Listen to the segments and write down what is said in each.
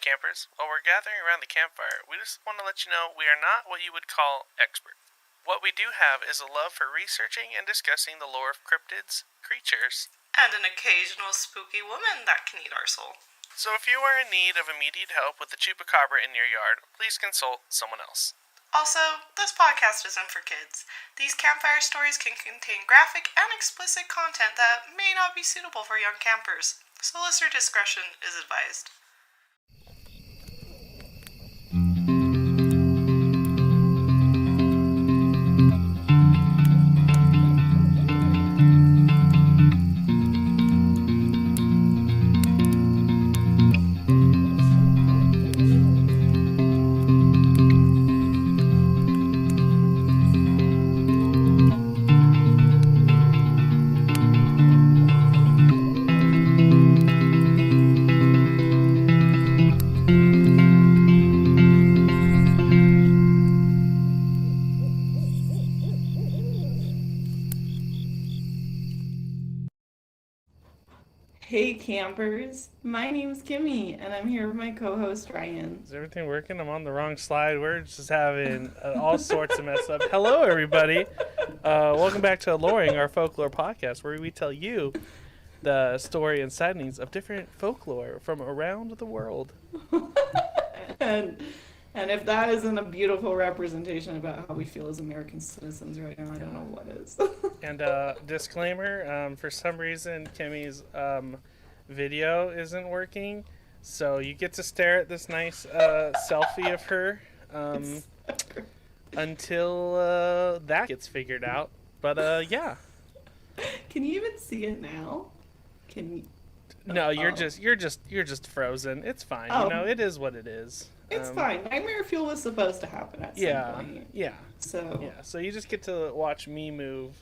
campers. While we're gathering around the campfire, we just want to let you know we are not what you would call expert. What we do have is a love for researching and discussing the lore of cryptids, creatures, and an occasional spooky woman that can eat our soul. So if you are in need of immediate help with the chupacabra in your yard, please consult someone else. Also, this podcast isn't for kids. These campfire stories can contain graphic and explicit content that may not be suitable for young campers, so listener discretion is advised. Hey campers, my name's Kimmy, and I'm here with my co-host Ryan. Is everything working? I'm on the wrong slide. We're just having all sorts of mess up. Hello, everybody. Welcome back to Aloreing, our folklore podcast, where we tell you the story and sightings of different folklore from around the world. And if that isn't a beautiful representation about how we feel as American citizens right now, I don't know what is. And disclaimer, for some reason, Kimmy's video isn't working, so you get to stare at this nice selfie of her until that gets figured out. But yeah. Can you even see it now? Can you? No, you're just frozen. It's fine. Oh. You know, it is what it is. It's fine. Nightmare Fuel was supposed to happen at some point. Yeah. So So you just get to watch me move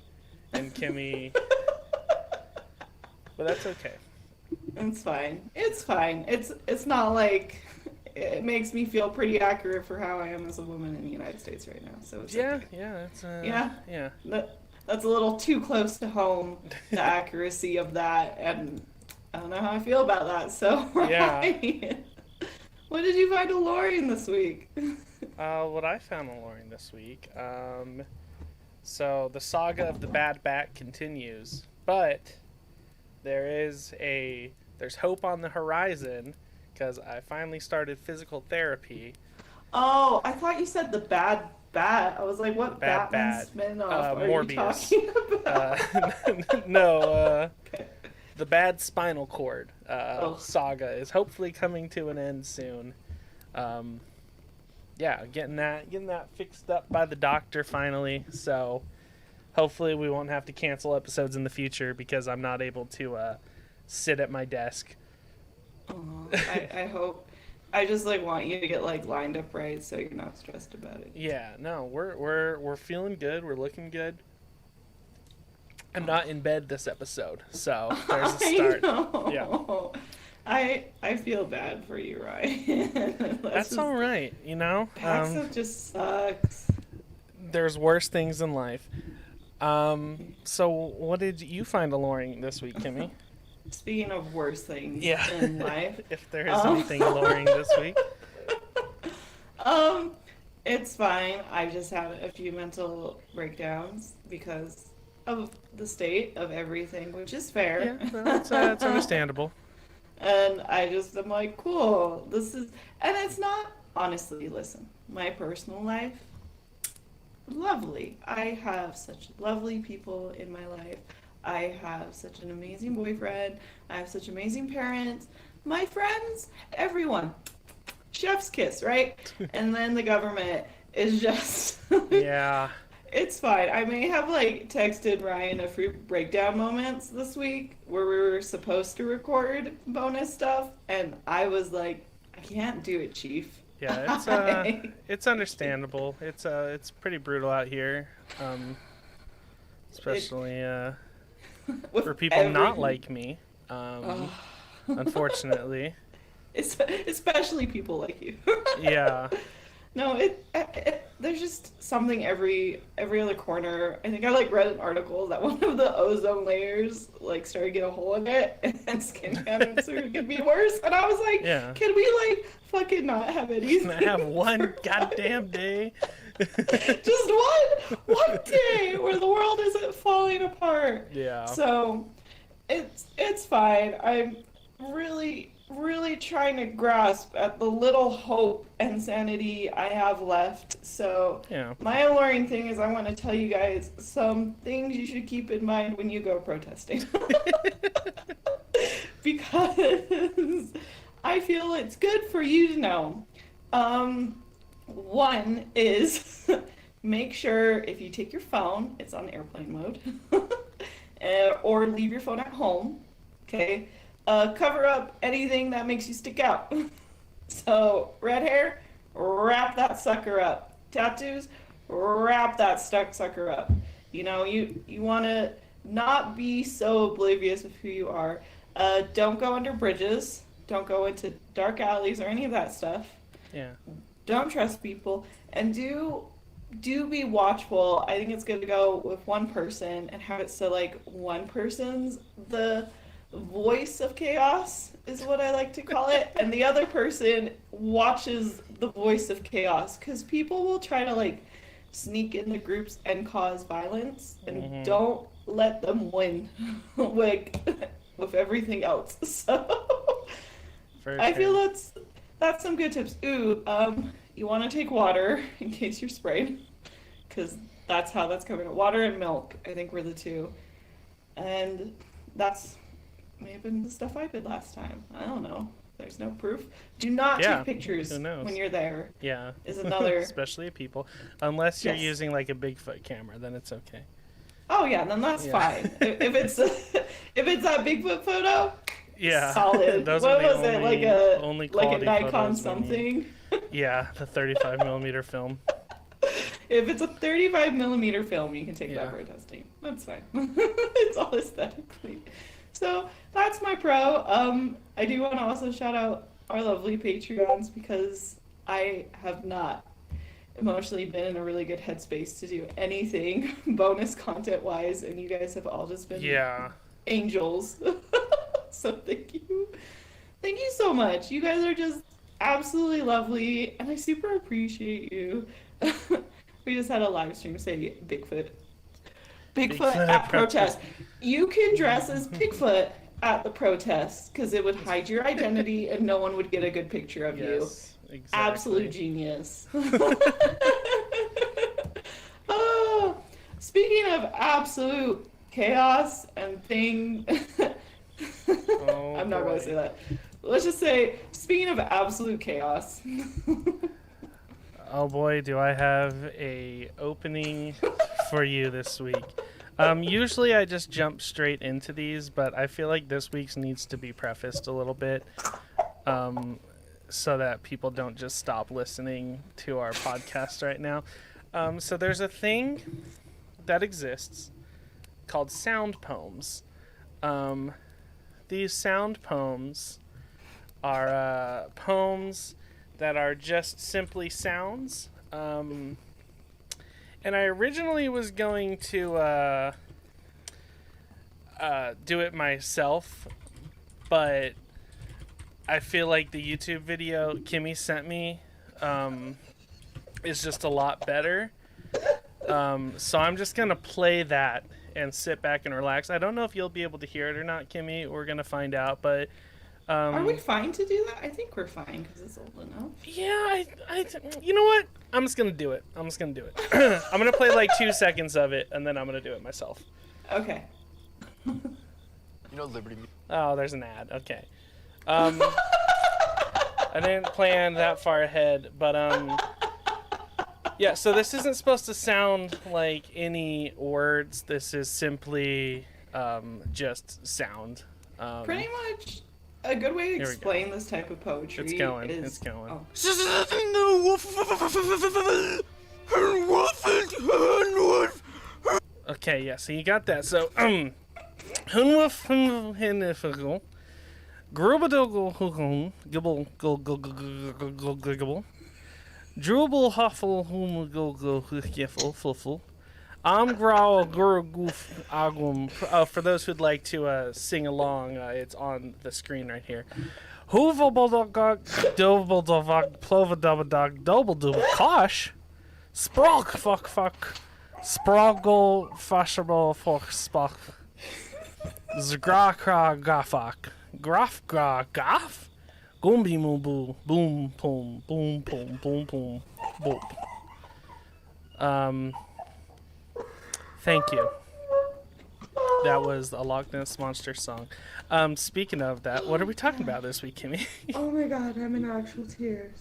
and Kimmy. But that's okay. it's fine. It's fine. It's not like it makes me feel pretty accurate for how I am as a woman in the United States right now. So it's okay. It's Yeah. That's a little too close to home, the accuracy of that, and I don't know how I feel about that. So Yeah. What did you find Aloreing this week? What I found Aloreing this week. So the saga of the Bad Bat continues, but there's hope on the horizon because I finally started physical therapy. Oh, I thought you said the Bad Bat. I was like, what Bad Batman Bat. spin-off are Morbius. you talking about? No, Okay. the Bad Spinal Cord saga is hopefully coming to an end soon. Getting that fixed up by the doctor finally. So hopefully we won't have to cancel episodes in the future because I'm not able to sit at my desk. I hope. I just want you to get lined up right so you're not stressed about it. Yeah, no, we're feeling good. We're looking good. I'm not in bed this episode, so there's a start. I know. Yeah. I feel bad for you, Ryan. That's all right, you know. Paxo just sucks. There's worse things in life. So what did you find alluring this week, Kimmy? Speaking of worse things Yeah. in life. If there is anything alluring this week. It's fine. I just had a few mental breakdowns because of the state of everything, which is fair. Yeah, no, it's understandable. And I'm like, cool. And it's not, honestly, listen, my personal life, lovely. I have such lovely people in my life. I have such an amazing boyfriend. I have such amazing parents. My friends, everyone. Chef's kiss, right? And then the government is just... Yeah. It's fine. I may have texted Ryan a few breakdown moments this week where we were supposed to record bonus stuff, and I was like, I can't do it, Chief. Yeah, it's understandable. It's pretty brutal out here, especially for people not like me. Unfortunately. Especially people like you. Yeah. No, there's just something every other corner. I think I like read an article that one of the ozone layers like started to get a hole in it, and skin cancer could be worse. And I was like, Yeah. can we like fucking not have anything? I have one goddamn day. Just one day where the world isn't falling apart. Yeah. So it's fine. I'm really trying to grasp at the little hope and sanity I have left. So Yeah. my alluring thing is I want to tell you guys some things you should keep in mind when you go protesting. Because I feel it's good for you to know. One is make sure if you take your phone, it's on airplane mode, or leave your phone at home. Okay, cover up anything that makes you stick out. So red hair, wrap that sucker up. Tattoos, wrap that sucker up. You know, you want to not be so oblivious of who you are. Don't go under bridges. Don't go into dark alleys or any of that stuff. Yeah. Don't trust people, and do be watchful. I think it's good to go with one person and have it so like one person's the voice of chaos is what I like to call it, and the other person watches the voice of chaos, because people will try to like sneak in the groups and cause violence, and don't let them win like with everything else. So I feel that's some good tips. Ooh, you want to take water in case you're sprayed, because that's how that's coming out. Water and milk, I think, were the two. And that's may have been the stuff I did last time. I don't know. There's no proof. Do not take pictures when you're there. Yeah. Is another... Especially people. Unless you're using like a Bigfoot camera, then it's okay. Oh yeah, then that's fine. If it's that Bigfoot photo, yeah, solid. Those what are was the it? only Like a Nikon photos something? Yeah, the 35mm film. If it's a 35mm film, you can take that for testing. That's fine. It's all aesthetically. So that's my pro. I do want to also shout out our lovely Patreons, because I have not emotionally been in a really good headspace to do anything bonus content wise, and you guys have all just been angels. So thank you so much. You guys are just absolutely lovely, and I super appreciate you. We just had a live stream say Bigfoot at protest. You can dress as Bigfoot at the protest, because it would hide your identity and no one would get a good picture of you. Exactly. Absolute genius. Oh, speaking of absolute chaos and thing, I'm not going to say that. Let's just say, speaking of absolute chaos. Oh boy, do I have a opening for you this week. Usually I just jump straight into these, but I feel like this week's needs to be prefaced a little bit, so that people don't just stop listening to our podcast right now. So there's a thing that exists called sound poems. These sound poems are poems that are just simply sounds. And I originally was going to do it myself, but I feel like the YouTube video Kimmy sent me is just a lot better. So I'm just going to play that and sit back and relax. I don't know if you'll be able to hear it or not, Kimmy. We're going to find out, but... are we fine to do that? I think we're fine because it's old enough. Yeah, you know what? I'm just going to do it. I'm going to play like 2 seconds of it, and then I'm going to do it myself. Okay. You know Liberty... Oh, there's an ad. Okay. I didn't plan that far ahead, but yeah, so this isn't supposed to sound like any words. This is simply just sound. Pretty much a good way to explain this type of poetry It's going. Okay, yeah, so you got that. So, Drubel Huffle Humagogl Fluffle. Amgrau Gurgoof Agum. For those who'd like to sing along, it's on the screen right here. Hoovelbaldog Doveldovog Plovadubadog Doubledub Kosh. Sprog fuck. Sproggle Fashable Fox Spock. Zgrakra Gafak. Graf Gra Gaf? Goomby moo boo. Boom boom boom boom boom boom boop. Thank you. That was a Loch Ness Monster song. Speaking of that, what are we talking about this week, Kimmy? Oh my god, I'm in actual tears.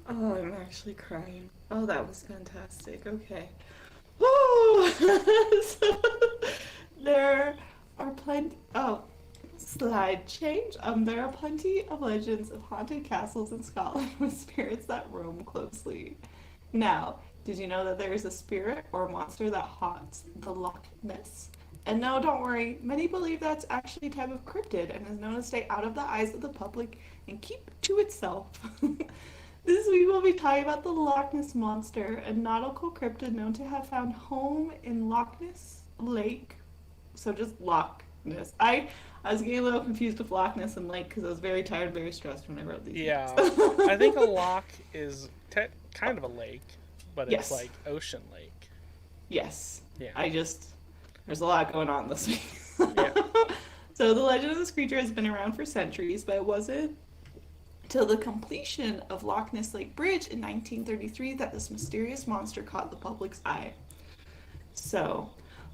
Oh, I'm actually crying. Oh, that was fantastic. Okay. Woo! So, there are plenty. Oh, slide change. There are plenty of legends of haunted castles in Scotland with spirits that roam closely. Now, did you know that there is a spirit or monster that haunts the Loch Ness? And no, don't worry, many believe that's actually a type of cryptid and is known to stay out of the eyes of the public and keep to itself. This week we'll be talking about the Loch Ness Monster, a nautical cryptid known to have found home in Loch Ness Lake. So just Loch Ness. I was getting a little confused with Loch Ness and Lake because I was very tired and very stressed when I wrote these. Yeah, I think a loch is kind of a lake, but Yes. it's like ocean lake. Yes. Yeah. There's a lot going on this week. Yeah. So the legend of this creature has been around for centuries, but it wasn't till the completion of Loch Ness Lake Bridge in 1933 that this mysterious monster caught the public's eye. So,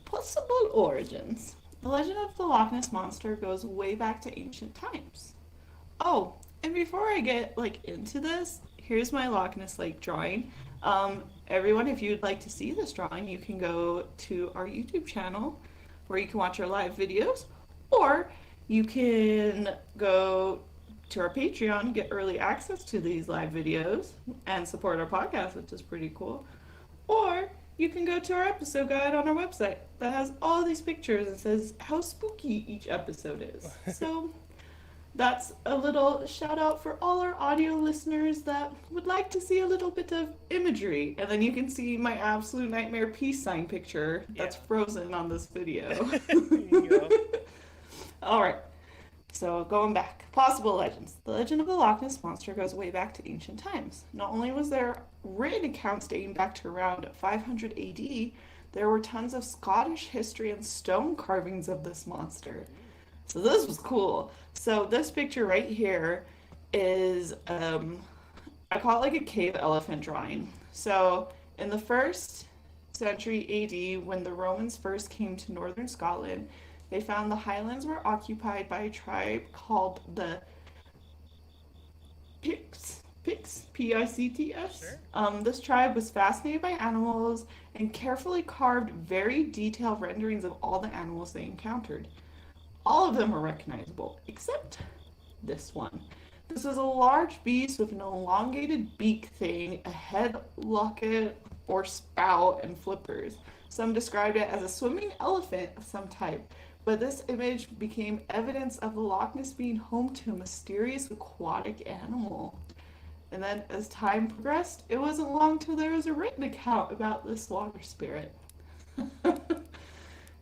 possible origins. The legend of the Loch Ness Monster goes way back to ancient times. Oh, and before I get into this, here's my Loch Ness Lake drawing. Everyone, if you'd like to see this drawing, you can go to our YouTube channel where you can watch our live videos, or you can go to our Patreon and get early access to these live videos and support our podcast, which is pretty cool. Or you can go to our episode guide on our website that has all these pictures and says how spooky each episode is. So that's a little shout out for all our audio listeners that would like to see a little bit of imagery. And then you can see my absolute nightmare peace sign picture that's frozen on this video. All right. So going back, possible legends. The legend of the Loch Ness Monster goes way back to ancient times. Not only was there written accounts dating back to around 500 AD, there were tons of Scottish history and stone carvings of this monster. So this was cool. So this picture right here is, I call it like a cave elephant drawing. So in the 1st century AD, when the Romans first came to northern Scotland, they found the highlands were occupied by a tribe called the Picts, P-I-C-T-S. Sure. This tribe was fascinated by animals and carefully carved very detailed renderings of all the animals they encountered. All of them were recognizable, except this one. This was a large beast with an elongated beak thing, a head locket or spout, and flippers. Some described it as a swimming elephant of some type, but this image became evidence of the Loch Ness being home to a mysterious aquatic animal. And then as time progressed, it wasn't long till there was a written account about this water spirit.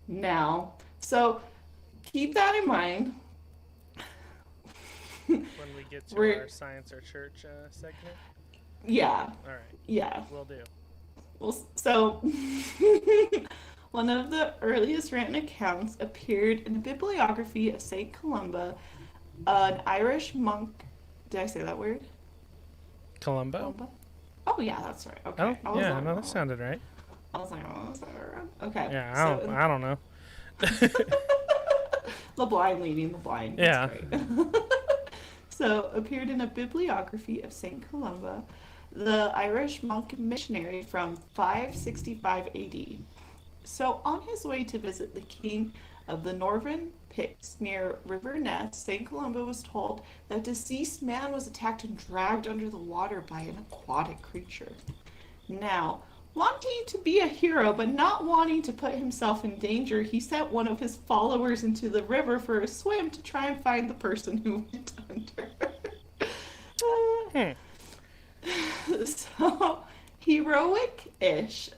Now, so keep that in mind. When we get to our science or church segment? Yeah. All right. Yeah. Will do. Well, so one of the earliest written accounts appeared in a bibliography of St. Columba, an Irish monk. Did I say that word? Columbo? Columba? Oh, yeah, that's right. Okay. Oh, yeah, no, that sounded right. I was like, oh, is that right? Okay. Yeah, I don't know. The blind leading the blind. Yeah. So, appeared in a bibliography of St. Columba, the Irish monk missionary from 565 AD. So, on his way to visit the king of the Northern Picts near River Ness, St. Columba was told that a deceased man was attacked and dragged under the water by an aquatic creature. Now, wanting to be a hero but not wanting to put himself in danger, he sent one of his followers into the river for a swim to try and find the person who went under. So, heroic-ish.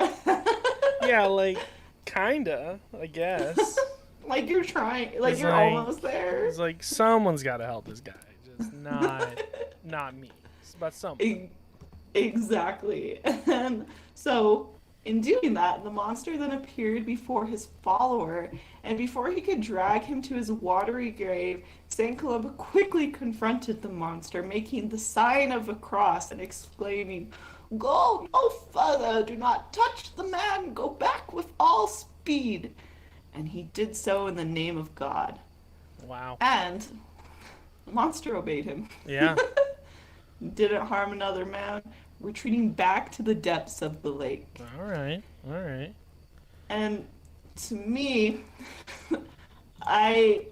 Yeah, like, kinda, I guess. Like you're trying, like It's you're like- almost there. It's like someone's got to help this guy, just not me. But someone. Exactly. And so, in doing that, the monster then appeared before his follower, and before he could drag him to his watery grave, St. Columba quickly confronted the monster, making the sign of a cross and exclaiming, "Go no further! Do not touch the man! Go back with all speed!" And he did so in the name of God. Wow. And the monster obeyed him. Yeah. Didn't harm another man, retreating back to the depths of the lake. All right. All right. And to me, I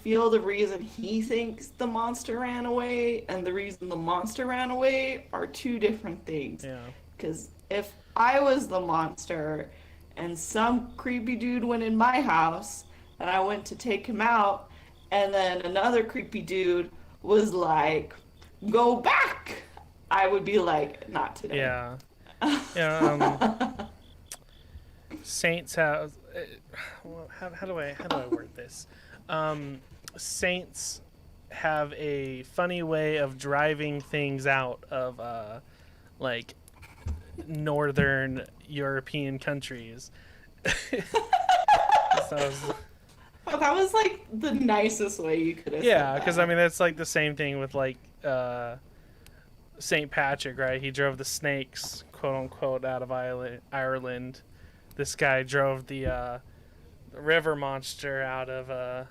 feel the reason he thinks the monster ran away and the reason the monster ran away are two different things. Yeah. Because if I was the monster and some creepy dude went in my house and I went to take him out, and then another creepy dude was like, "Go back," I would be like, "Not today." Yeah. Yeah. Saints have. Well, how do I word this? Saints have a funny way of driving things out of like northern European countries. So, Oh, that was like the nicest way you could have yeah, said because that. I mean it's like the same thing with like St. Patrick, right? He drove the snakes, quote unquote, out of Ireland. This guy drove the river monster out of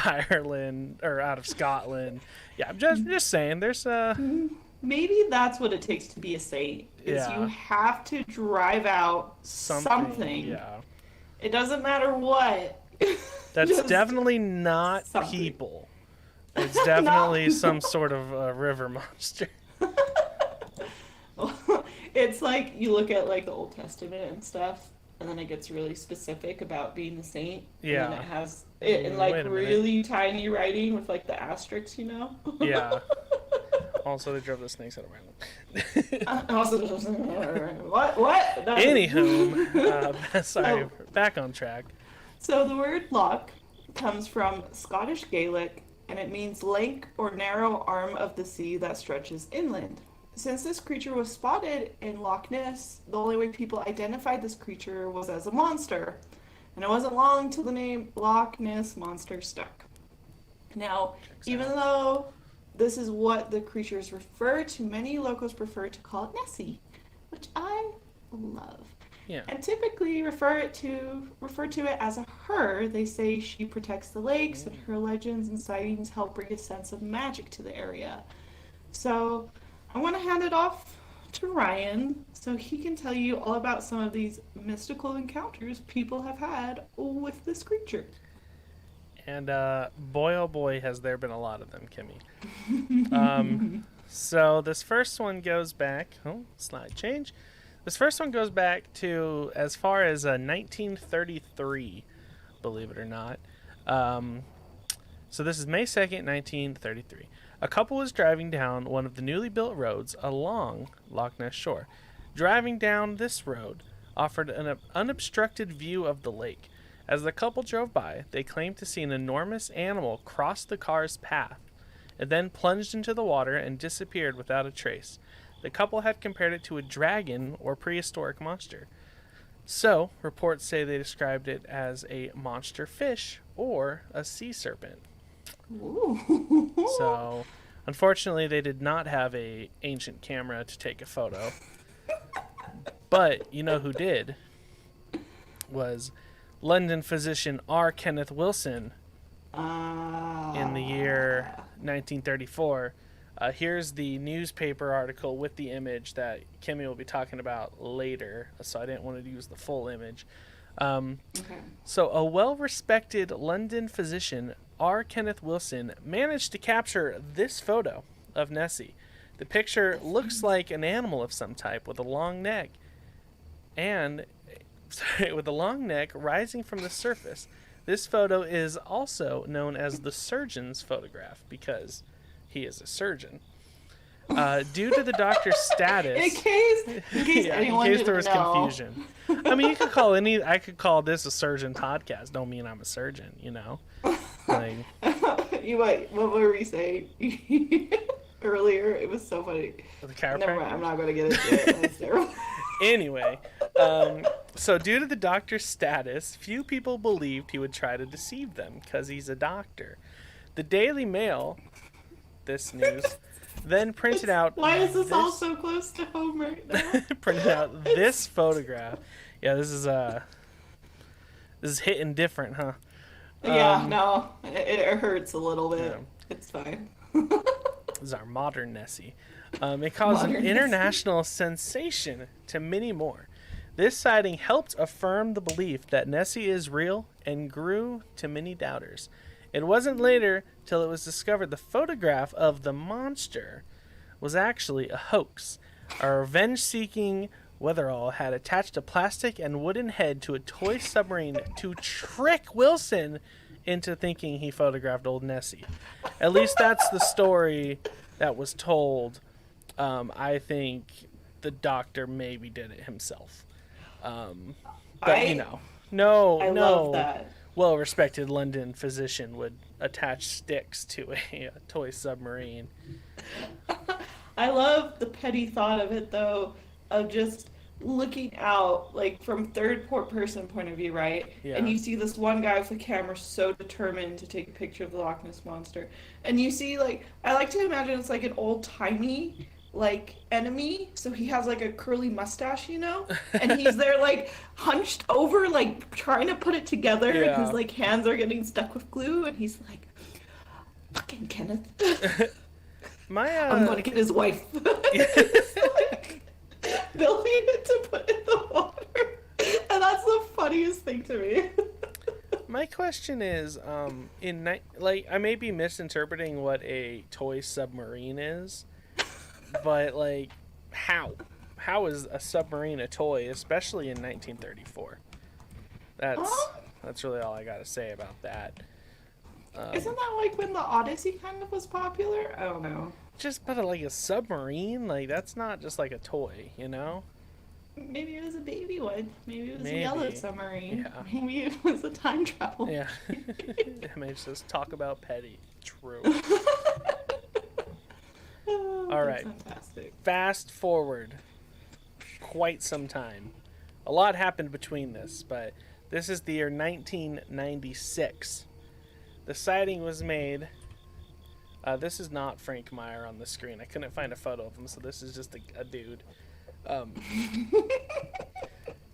Ireland or out of Scotland. Yeah, I'm just saying. There's Maybe that's what it takes to be a saint. Is Yeah. you have to drive out something. Yeah, It doesn't matter what. that's Just definitely not something. people. It's definitely some sort of river monster. It's like you look at like the Old Testament and stuff, and then it gets really specific about being the saint. Yeah. And then it has it in like Wait a minute. really tiny writing with like the asterisks, you know? Yeah. Also, they drove the snakes out of Ireland. Also, what? That- Anywho, sorry, Oh. back on track. So the word loch comes from Scottish Gaelic, and it means lake or narrow arm of the sea that stretches inland. Since this creature was spotted in Loch Ness, the only way people identified this creature was as a monster. And it wasn't long till the name Loch Ness Monster stuck. Now, even though this is what the creatures refer to, many locals prefer to call it Nessie, which I love. Yeah. And typically refer to it as a her. They say she protects the lakes, and her legends and sightings help bring a sense of magic to the area. So I want to hand it off to Ryan so he can tell you all about some of these mystical encounters people have had with this creature. And boy, oh boy, has there been a lot of them, Kimmy. So this first one goes back. Oh, slide change. This first one goes back to as far as 1933, believe it or not. So this is May 2nd, 1933. A couple was driving down one of the newly built roads along Loch Ness shore. Driving down this road offered an unobstructed view of the lake. As the couple drove by, they claimed to see an enormous animal cross the car's path. It then plunged into the water and disappeared without a trace. The couple had compared it to a dragon or prehistoric monster. So, reports say they described it as a monster fish or a sea serpent. Ooh. So, unfortunately, they did not have a ancient camera to take a photo. But you know who did? Was London physician R. Kenneth Wilson in the year 1934. Here's the newspaper article with the image that Kimmy will be talking about later, so I didn't want to use the full image. Okay. So, a well-respected London physician, R. Kenneth Wilson, managed to capture this photo of Nessie. The picture looks like an animal of some type with a long neck, with a long neck rising from the surface. This photo is also known as the surgeon's photograph because he is a surgeon. Due to the doctor's status, In case yeah, anyone in case there was didn't know. confusion. I mean, I could call this a surgeon podcast. Don't mean I'm a surgeon, you know. Like, What were we saying earlier? It was so funny. the Never mind, I'm chiropractor. not going to get into it. That's terrible. Anyway, so due to the doctor's status, few people believed he would try to deceive them because he's a doctor. The Daily Mail, this news, then printed out. Why is this all so close to home right now? Printed out this photograph. Yeah, this is hitting different, huh? Yeah, no, it hurts a little bit. Yeah. It's fine. This is our modern Nessie. It caused Modern an Nessie. international sensation to many more. This sighting helped affirm the belief that Nessie is real and grew to many doubters. It wasn't later till it was discovered the photograph of the monster was actually a hoax. A revenge-seeking Weatherall had attached a plastic and wooden head to a toy submarine to trick Wilson into thinking he photographed old Nessie. At least that's the story that was told. I think the doctor maybe did it himself. But, you know, I no love that. well-respected London physician would attach sticks to a toy submarine. I love the petty thought of it, though, of just looking out, like, from third-person point of view, right? Yeah. And you see this one guy with a camera so determined to take a picture of the Loch Ness Monster. And you see, like, I like to imagine it's like an old-timey, like, enemy. So he has, like, a curly mustache, you know? And he's there, like, hunched over, like, trying to put it together. Yeah. And his, like, hands are getting stuck with glue. And he's like, fucking Kenneth. I'm going to get his wife. Building it to put in the water. And that's the funniest thing to me. My question is, I may be misinterpreting what a toy submarine is, but, like, how? How is a submarine a toy, especially in 1934? That's really all I gotta say about that. Isn't that like when the Odyssey kind of was popular? I don't know. But like a submarine, like that's not just like a toy, you know? Maybe it was a baby one. Maybe it was Maybe. a yellow submarine. Yeah. Maybe it was a time travel. Yeah. It makes us talk about petty. True. Oh, All that's right. fantastic. Fast forward quite some time. A lot happened between this, but this is the year 1996. The sighting was made. This is not Frank Meyer on the screen. I couldn't find a photo of him, so this is just a dude.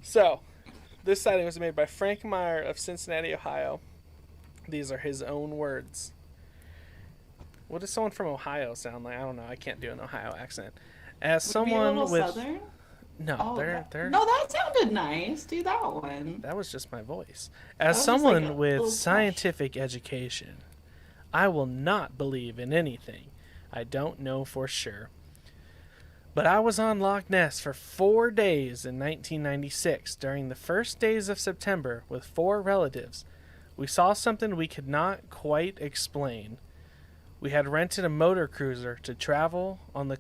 So, this sighting was made by Frank Meyer of Cincinnati, Ohio. These are his own words. What does someone from Ohio sound like? I don't know. I can't do an Ohio accent. As Would it be a someone little with Southern? no, Oh, they're no, that sounded nice. Do that one. that was just my voice. That As was just like someone a with little touch. scientific education, I will not believe in anything I don't know for sure. But I was on Loch Ness for 4 days in 1996 during the first days of September with 4 relatives. We saw something we could not quite explain. We had rented a motor cruiser to travel on the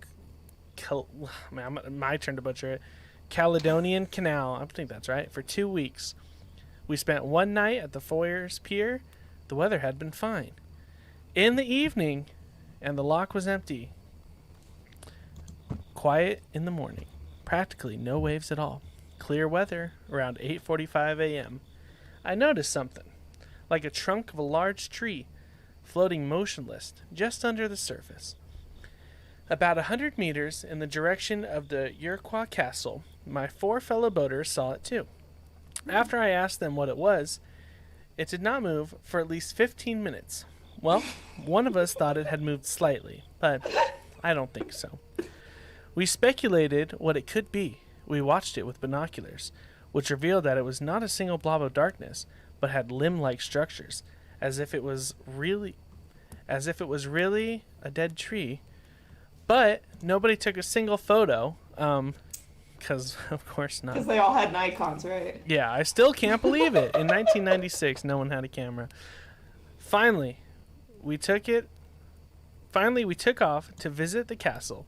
my turn to butcher it. Caledonian Canal, I think that's right, for 2 weeks. We spent one night at the Foyers Pier. The weather had been fine. In the evening, and the loch was empty. Quiet in the morning. Practically no waves at all. Clear weather around 8:45 a.m. I noticed something, like a trunk of a large tree, floating motionless just under the surface. About 100 meters in the direction of the Iroquois Castle, my 4 fellow boaters saw it too. After I asked them what it was, it did not move for at least 15 minutes. Well, one of us thought it had moved slightly, but I don't think so. We speculated what it could be. We watched it with binoculars, which revealed that it was not a single blob of darkness, but had limb-like structures, as if it was really a dead tree. But nobody took a single photo, because of course not. Because they all had Nikons, right? Yeah, I still can't believe it. In 1996, no one had a camera. Finally, we took it Finally, we took off to visit the castle.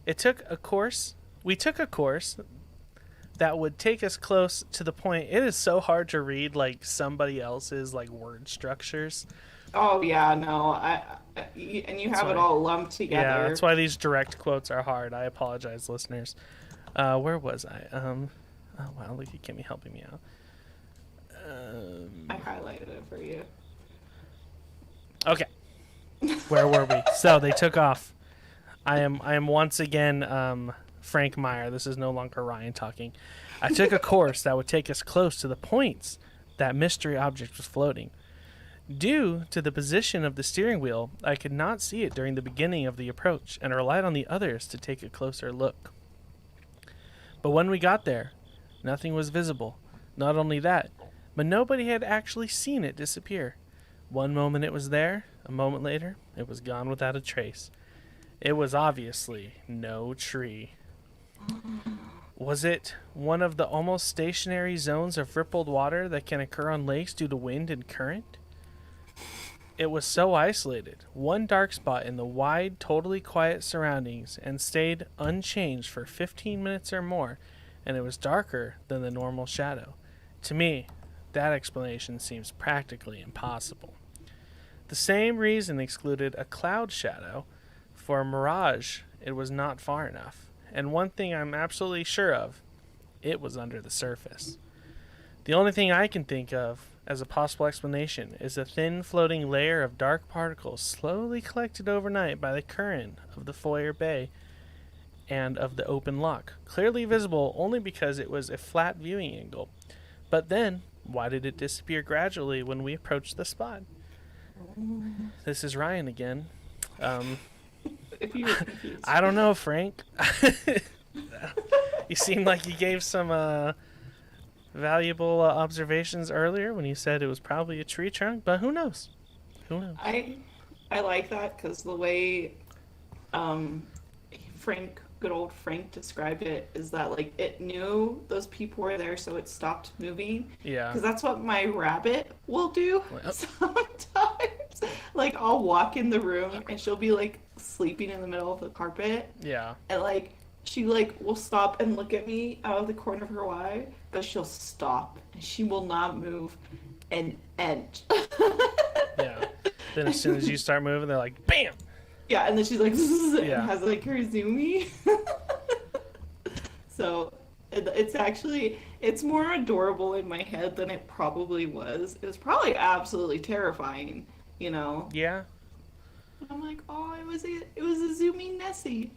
We took a course that would take us close to the point. It is so hard to read like somebody else's like word structures. Oh yeah, no, and you have it all lumped together. Yeah, that's why these direct quotes are hard. I apologize, listeners. Where was I? Oh wow, look at Kimmy helping me out. I highlighted it for you. Okay. Where were we? So they took off. I am once again Frank Meyer. This is no longer Ryan talking. I took a course that would take us close to the points that mystery object was floating. Due to the position of the steering wheel, I could not see it during the beginning of the approach and relied on the others to take a closer look. But when we got there, nothing was visible. Not only that, but nobody had actually seen it disappear. One moment it was there, a moment later, it was gone without a trace. It was obviously no tree. Was it one of the almost stationary zones of rippled water that can occur on lakes due to wind and current? It was so isolated, one dark spot in the wide, totally quiet surroundings, and stayed unchanged for 15 minutes or more, and it was darker than the normal shadow. To me, that explanation seems practically impossible. The same reason excluded a cloud shadow. For a mirage, it was not far enough. And one thing I'm absolutely sure of, it was under the surface. The only thing I can think of as a possible explanation is a thin floating layer of dark particles slowly collected overnight by the current of the foyer bay and of the open lock, clearly visible only because it was a flat viewing angle. But then, why did it disappear gradually when we approached the spot? This is Ryan again. If you were confused. I don't know, Frank. You seemed like you gave some valuable observations earlier when you said it was probably a tree trunk, but who knows? Who knows? I like that because the way good old Frank described it is that like it knew those people were there, so it stopped moving. Yeah. Because that's what my rabbit will do Well. sometimes. Like I'll walk in the room and she'll be like sleeping in the middle of the carpet, Yeah. and like she like will stop and look at me out of the corner of her eye, but she'll stop and she will not move an inch. Yeah. Then as soon as you start moving, they're like, bam! Yeah, and then she's like, Yeah. and has like her zoomy. So it's more adorable in my head than it probably was. It was probably absolutely terrifying, you know. Yeah. I'm like, oh, it was a zooming Nessie.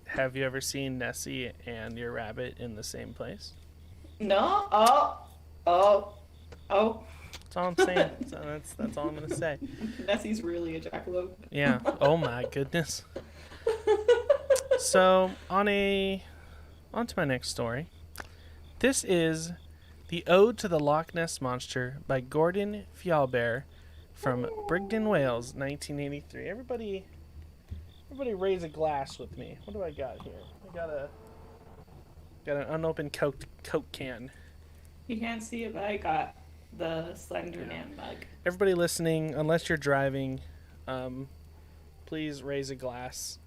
Have you ever seen Nessie and your rabbit in the same place? No. Oh. That's all I'm saying. So that's all I'm gonna say. Nessie's really a jackalope. Yeah. Oh my goodness. So on to my next story. This is The Ode to the Loch Ness Monster by Gordon Fjalberg from Brigden, Wales, 1983. Everybody raise a glass with me. What do I got here? I got an unopened Coke can. You can't see it, but I got the Slender Man mug. Everybody listening, unless you're driving, please raise a glass.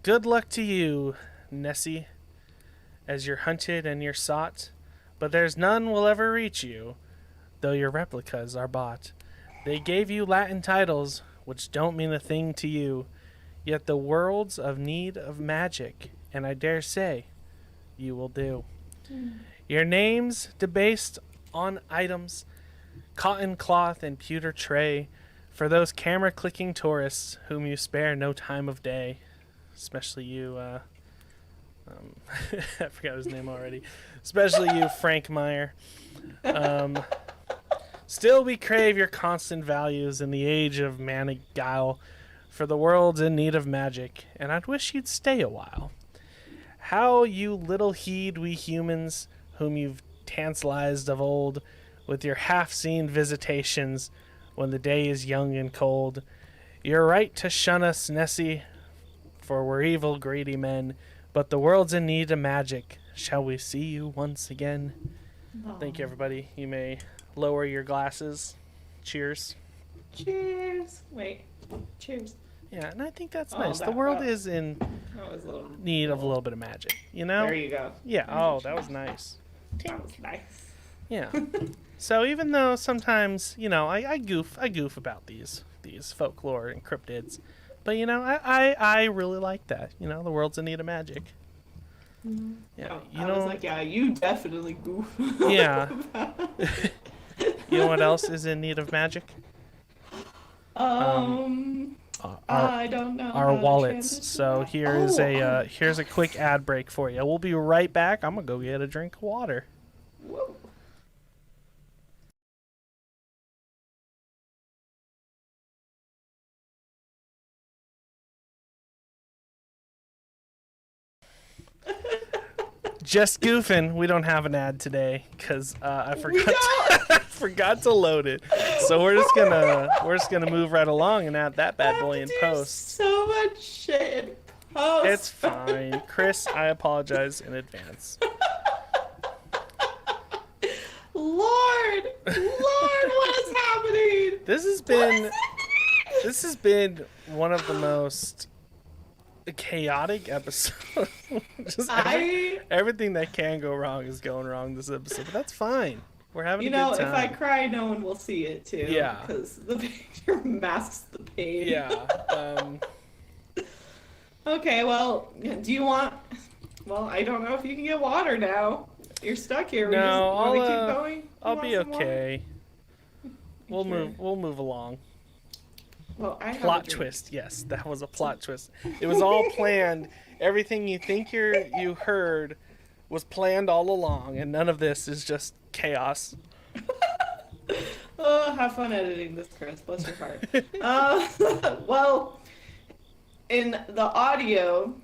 Good luck to you, Nessie, as you're hunted and you're sought, but there's none will ever reach you, though your replicas are bought. They gave you Latin titles, which don't mean a thing to you, yet the world's of need of magic, and I dare say you will do. Your name's debased on items, cotton cloth and pewter tray, for those camera-clicking tourists whom you spare no time of day. Especially you, I forgot his name already. Especially you, Frank Meyer. Still we crave your constant values in the age of manic guile, for the world's in need of magic, and I'd wish you'd stay a while. How you little heed we humans, whom you've tantalized of old, with your half-seen visitations, when the day is young and cold. You're right to shun us, Nessie, for we're evil, greedy men, but the world's in need of magic. Shall we see you once again? Oh. Thank you, everybody. You may lower your glasses. Cheers. Cheers. Wait. Cheers. Yeah, and I think that's Oh, nice. The that- world that- is in That was a little. need of a little bit of magic, you know? There you go. Yeah, oh, that was nice. That was nice. Yeah. So even though sometimes, you know, I goof about these folklore and cryptids, but you know, I really like that. You know, the world's in need of magic. Yeah, Oh, you I know, was like, yeah, you definitely goof. yeah. You know what else is in need of magic? I don't know. Our how to wallets. transition So that. here's Oh, here's a quick ad break for you. We'll be right back. I'm gonna go get a drink of water. Whoa. Just goofing. We don't have an ad today because I We forgot don't. I forgot to load it. So we're just gonna move right along and add that I bad have boy to in do post. So much shit in post. It's fine, Chris. I apologize in advance. Lord, what is happening? This has been one of the most chaotic episodes. Just everything that can go wrong is going wrong this episode, but that's fine. We're having You a know, good time. if I cry, no one will see it too. Yeah. Because the picture masks the pain. Yeah. Okay, well, do you want? Well, I don't know if you can get water now. You're stuck here. We No, just want to I'll, keep going. You I'll want be some water? okay. We'll Okay. move along. Well, I have a Plot drink. twist. Yes, that was a plot twist. It was all planned. Everything you think you heard was planned all along, and none of this is just chaos. Oh, have fun editing this, Chris. Bless your heart. Well, in the audio,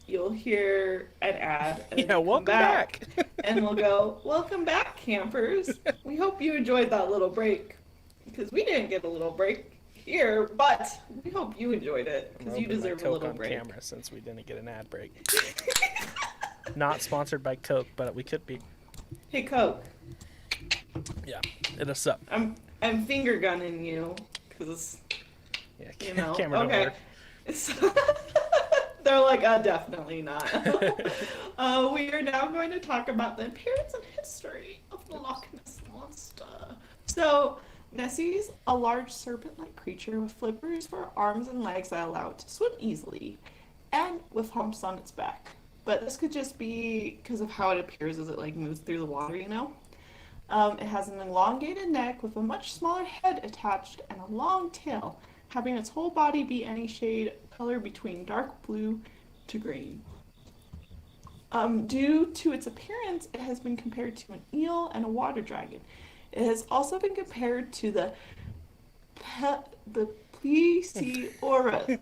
you'll hear an ad. And Yeah, then come welcome back. And we'll go, welcome back, campers. We hope you enjoyed that little break. Because we didn't get a little break here, but we hope you enjoyed it. I'm Because you opening my deserve a Coke little on break. camera since we didn't get an ad break. Not sponsored by Coke, but we could be. Hey, Coke. Yeah, hit us up. I'm finger gunning you. Because, Yeah, you know. camera don't Okay. work. So- They're like, definitely not. We are now going to talk about the appearance and history of the Loch Ness Monster. So, Nessie's a large serpent-like creature with flippers for arms and legs that allow it to swim easily, and with humps on its back. But this could just be because of how it appears as it like moves through the water, you know? It has an elongated neck with a much smaller head attached and a long tail, having its whole body be any shade color between dark blue to green. Due to its appearance, it has been compared to an eel and a water dragon. It has also been compared to the Plesiosaurus.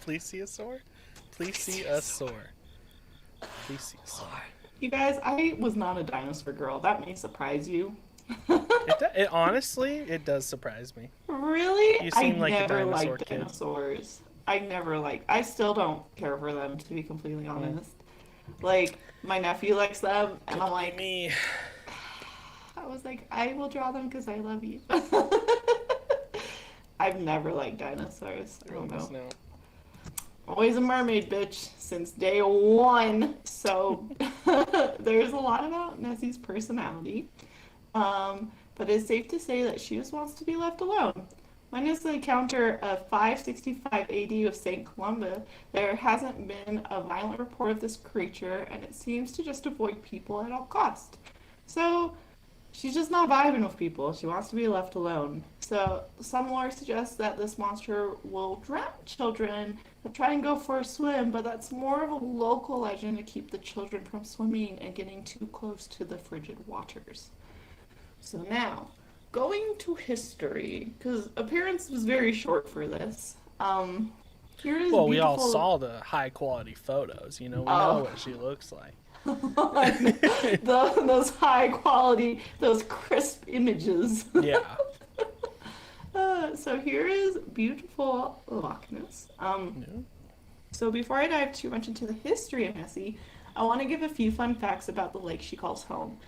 Plesiosaur? Plesiosaur. Plesiosaur. You guys, I was not a dinosaur girl. That may surprise you. It honestly, it does surprise me. Really? You seem I like a never dinosaur liked kid. dinosaurs. I still don't care for them, to be completely honest. Like, my nephew likes them, and I'm like, Me. I was like, I will draw them because I love you. I've never liked dinosaurs. I don't know. No. Always a mermaid bitch since day one. So there's a lot about Nessie's personality. But it's safe to say that she just wants to be left alone. Minus the encounter of 565 AD with St. Columba, there hasn't been a violent report of this creature, and it seems to just avoid people at all costs. So she's just not vibing with people. She wants to be left alone. So some lore suggests that this monster will drown children that try and go for a swim, but that's more of a local legend to keep the children from swimming and getting too close to the frigid waters. So now, going to history, because appearance was very short for this. Here is Well, we all beautiful- saw the high quality photos. You know, we Oh. know what she looks like. those high quality, those crisp images. Yeah. So here is beautiful Loch Ness. So before I dive too much into the history of Nessie, I want to give a few fun facts about the lake she calls home.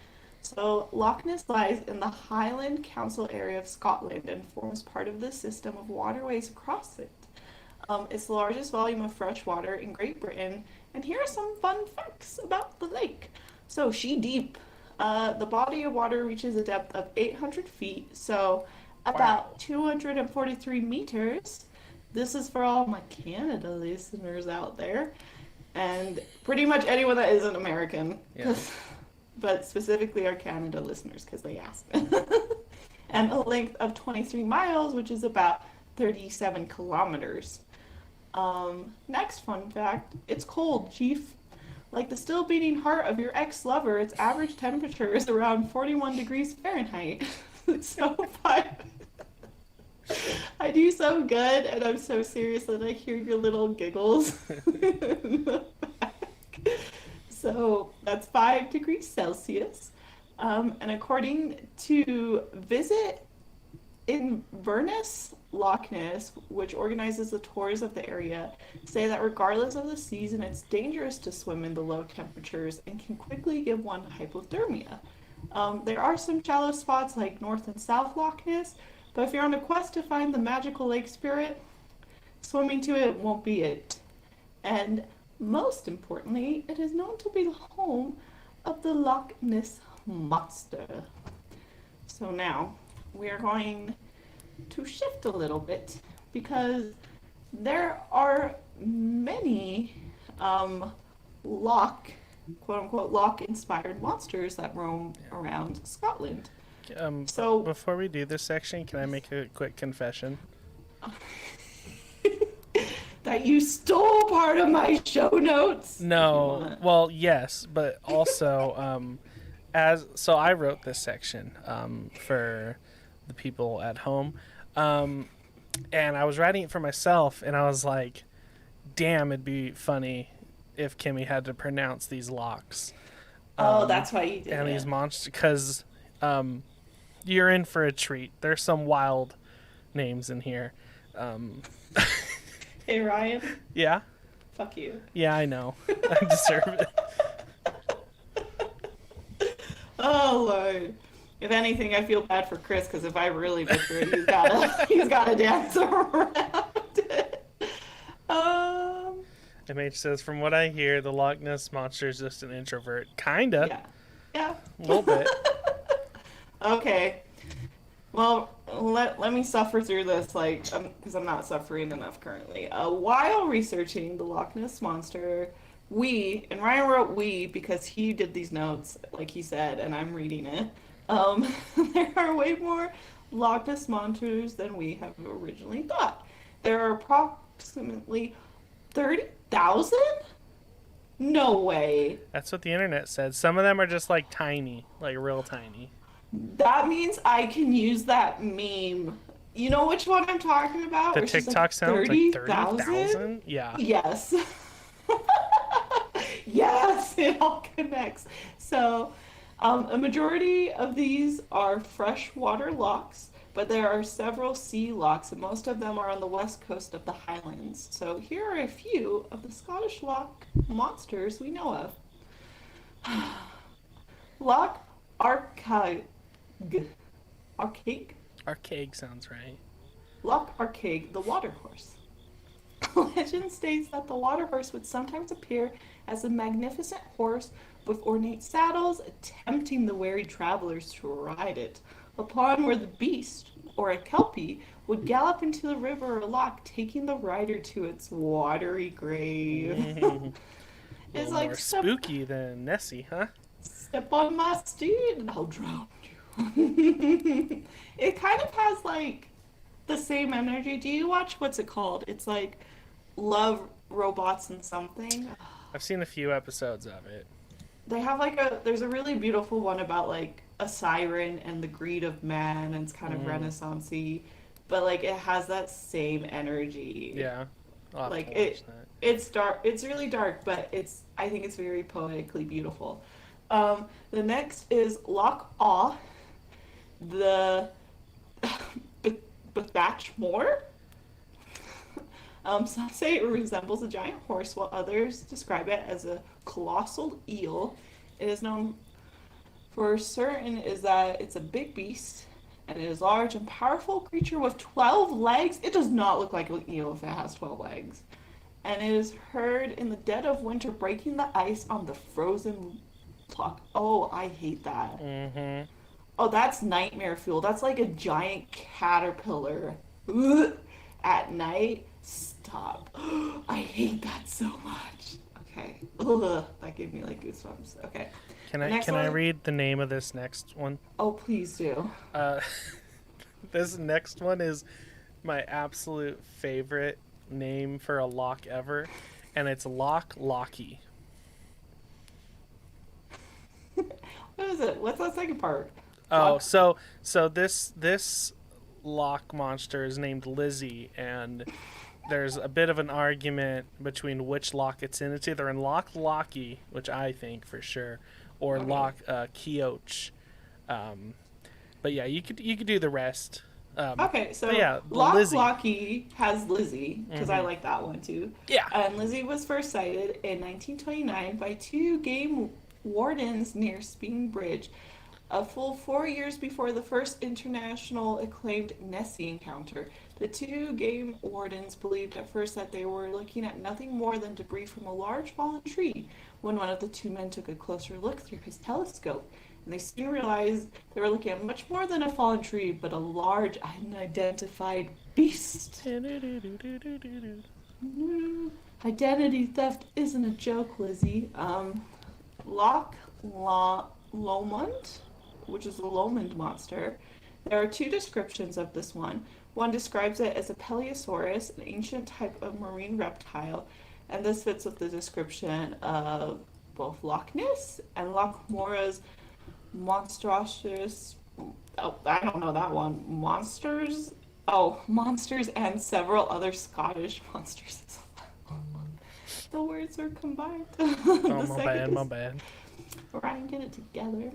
So Loch Ness lies in the Highland Council area of Scotland and forms part of the system of waterways across it. It's the largest volume of fresh water in Great Britain, and here are some fun facts about the lake. So, She Deep. The body of water reaches a depth of 800 feet, so about Wow. 243 meters. This is for all my Canada listeners out there, and pretty much anyone that isn't American, Yeah. but specifically our Canada listeners because they asked. And a length of 23 miles, which is about 37 kilometers. Next fun fact, it's cold, Chief. Like the still beating heart of your ex-lover, its average temperature is around 41 degrees Fahrenheit. So fun. I do so good, and I'm so serious that I hear your little giggles in the back. So that's 5 degrees Celsius. And according to Visit Inverness, Loch Ness, which organizes the tours of the area, say that regardless of the season, it's dangerous to swim in the low temperatures and can quickly give one hypothermia. There are some shallow spots like North and South Loch Ness, but if you're on a quest to find the magical lake spirit, swimming to it won't be it. And most importantly, it is known to be the home of the Loch Ness Monster. So now we are going to shift a little bit because there are many loch, quote unquote, loch inspired monsters that roam around Scotland. So Before we do this section, can I make a quick confession? that you stole part of my show notes. No. Well, yes, but also so I wrote this section for the people at home, and I was writing it for myself, and I was like, "Damn, it'd be funny if Kimmy had to pronounce these locks." Oh, that's why you did and it. these monsters, because you're in for a treat. There's some wild names in here. Hey Ryan, Yeah, fuck you. yeah, I know. I deserve it. Oh Lord. If anything, I feel bad for Chris because if I really butcher it, he's gotta dance around it. MH says, from what I hear, the Loch Ness monster is just an introvert. Kinda. Yeah. A little bit. Okay. Well, let me suffer through this, like, because I'm not suffering enough currently. While researching the Loch Ness monster, and Ryan wrote we because he did these notes, like he said, and I'm reading it. There are way more Loch Ness monsters than we have originally thought. There are approximately 30,000? No way. That's what the internet said. Some of them are just like tiny, like real tiny. That means I can use that meme. You know which one I'm talking about? The Where she's TikTok sounds like 30,000? 30,000? Yeah. Yes. Yes, it all connects. So, a majority of these are freshwater lochs, but there are several sea lochs, and most of them are on the west coast of the Highlands. So, here are a few of the Scottish loch monsters we know of. Loch Arkaig. Arkaig? Archaic sounds right. Loch Arkaig, the water horse. Legend states that the water horse would sometimes appear as a magnificent horse with ornate saddles, tempting the wary travelers to ride it, upon where the beast, or a kelpie, would gallop into the river or loch, taking the rider to its watery grave. A It's little like more spooky than Nessie, huh? step on my steed and I'll drown you. It kind of has like the same energy. Do you watch what's it called? It's like Love, Robots, and Something. I've seen a few episodes of it. They have there's a really beautiful one about like a siren and the greed of man, and it's kind of Renaissance-y, but like it has that same energy. Yeah. I'll have Like to watch that. it's dark. It's really dark, but I think it's very poetically beautiful. The next is Loch Awe, the Bethachmore. Some say it resembles a giant horse, while others describe it as a colossal eel. It is known for certain is that it's a big beast and it is a large and powerful creature with 12 legs. It does not look like an eel if it has 12 legs. And it is heard in the dead of winter breaking the ice on the frozen loch. Oh, I hate that. Mm-hmm. Oh, that's nightmare fuel. That's like a giant caterpillar. Ugh. At night. Stop. I hate that so much. Okay. Ugh. That gave me like goosebumps. Okay. Can Next I one. read the name of this next one? Oh, please do. Uh, this next one is my absolute favorite name for a loch ever, and it's Loch Lochy. What is it? What's that second part? Oh, Loch- so this loch monster is named Lizzie, and there's a bit of an argument between which loch it's in. It's either in Loch Lochy, which I think for sure, or Okay. Loch Keoch. But yeah, you could do the rest. Okay, so but yeah, Loch Lizzie. Lochy has Lizzie, because I Mhm. like that one too. Yeah. And Lizzie was first sighted in 1929 by two game wardens near Speen Bridge, a full 4 years before the first international acclaimed Nessie encounter. The two game wardens believed at first that they were looking at nothing more than debris from a large fallen tree when one of the two men took a closer look through his telescope. And they soon realized they were looking at much more than a fallen tree, but a large, unidentified beast. Identity theft isn't a joke, Lizzie. Lomond, which is a Lomond monster. There are two descriptions of this one. One describes it as a Peleosaurus, an ancient type of marine reptile, and this fits with the description of both Loch Ness and Loch Mora's monstrous. Oh, I don't know that one. Monsters. Oh, monsters and several other Scottish monsters. The words are combined. Oh, my bad. Ryan, get it together.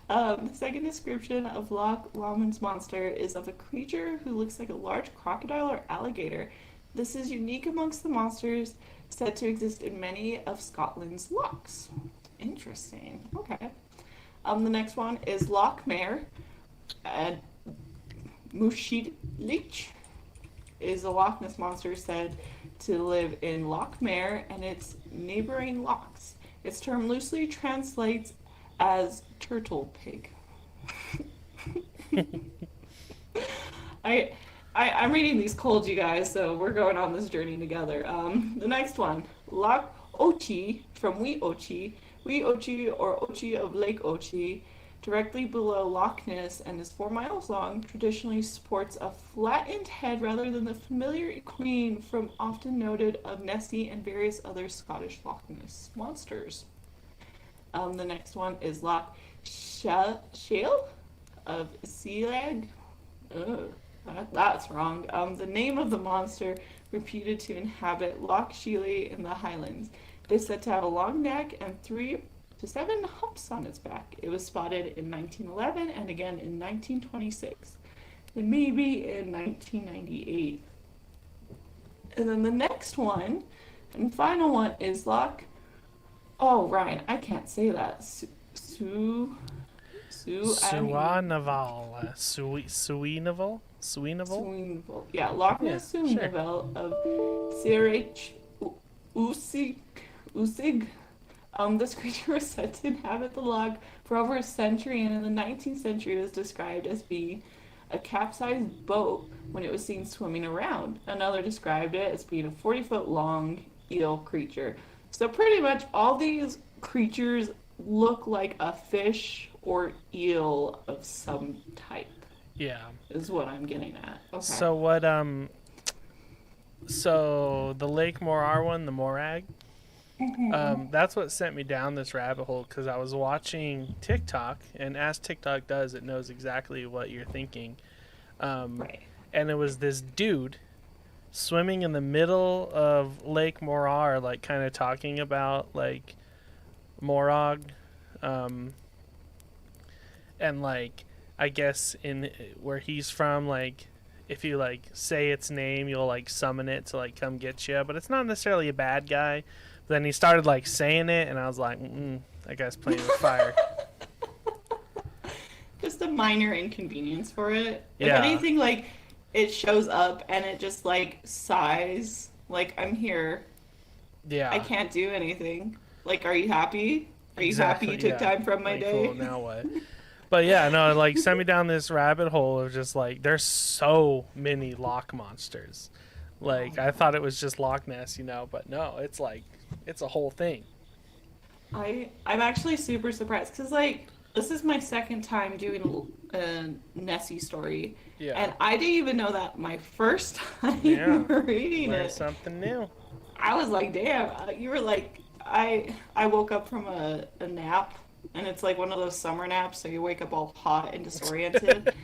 The second description of Loch Lomond's monster is of a creature who looks like a large crocodile or alligator. This is unique amongst the monsters said to exist in many of Scotland's lochs. Interesting. Okay. The next one is Loch Mare. And Mushidlich is a Loch Ness monster said to live in Loch Mare and its neighboring lochs. Its term loosely translates as turtle pig. I'm reading these cold, you guys, so we're going on this journey together. The next one, Loch Ochi from Wee Ochi or Ochi of Lake Ochi, directly below Loch Ness and is 4 miles long, traditionally sports a flattened head rather than the familiar queen from often noted of Nessie and various other Scottish Loch Ness monsters. The next one is Loch Shale of Sealag. Oh, that's wrong. The name of the monster reputed to inhabit Loch Shile in the Highlands. It is said to have a long neck and 3 to 7 humps on its back. It was spotted in 1911 and again in 1926, and maybe in 1998. And then the next one and final one is Loch. Oh, Ryan, I can't say that. Suinaval. Suinaval? Yeah, Loch Yeah, Ness sure. Suinaval of Sirach Usig. This creature was said to inhabit the loch for over a century, and in the 19th century was described as being a capsized boat when it was seen swimming around. Another described it as being a 40-foot long eel creature. So pretty much all these creatures look like a fish or eel of some type, Yeah. is what I'm getting at. Okay. So what? So the Lake Morar one, the Morag. That's what sent me down this rabbit hole because I was watching TikTok, and as TikTok does, it knows exactly what you're thinking. Right. And it was this dude swimming in the middle of Lake Morar, like kind of talking about like Morag, and like I guess in where he's from, like if you like say its name, you'll like summon it to like come get you. But it's not necessarily a bad guy. Then he started like saying it, and I was like, That guy's playing with fire. Just a minor inconvenience for it. If Yeah. anything, like, it shows up and it just, like, sighs. Like, I'm here. Yeah. I can't do anything. Like, are you happy? Are you Exactly, happy you took yeah. time from my Like, day? cool, now what? But yeah, no, like, sent me down this rabbit hole of just, like, there's so many loch monsters. Like, I thought it was just Loch Ness, but no, it's, like, it's a whole thing. I'm actually super surprised because, like, this is my second time doing a Nessie story. Yeah. And I didn't even know that my first time Yeah. reading Learn it. something new. I was like, damn, you were like, I woke up from a nap, and it's like one of those summer naps, so you wake up all hot and disoriented.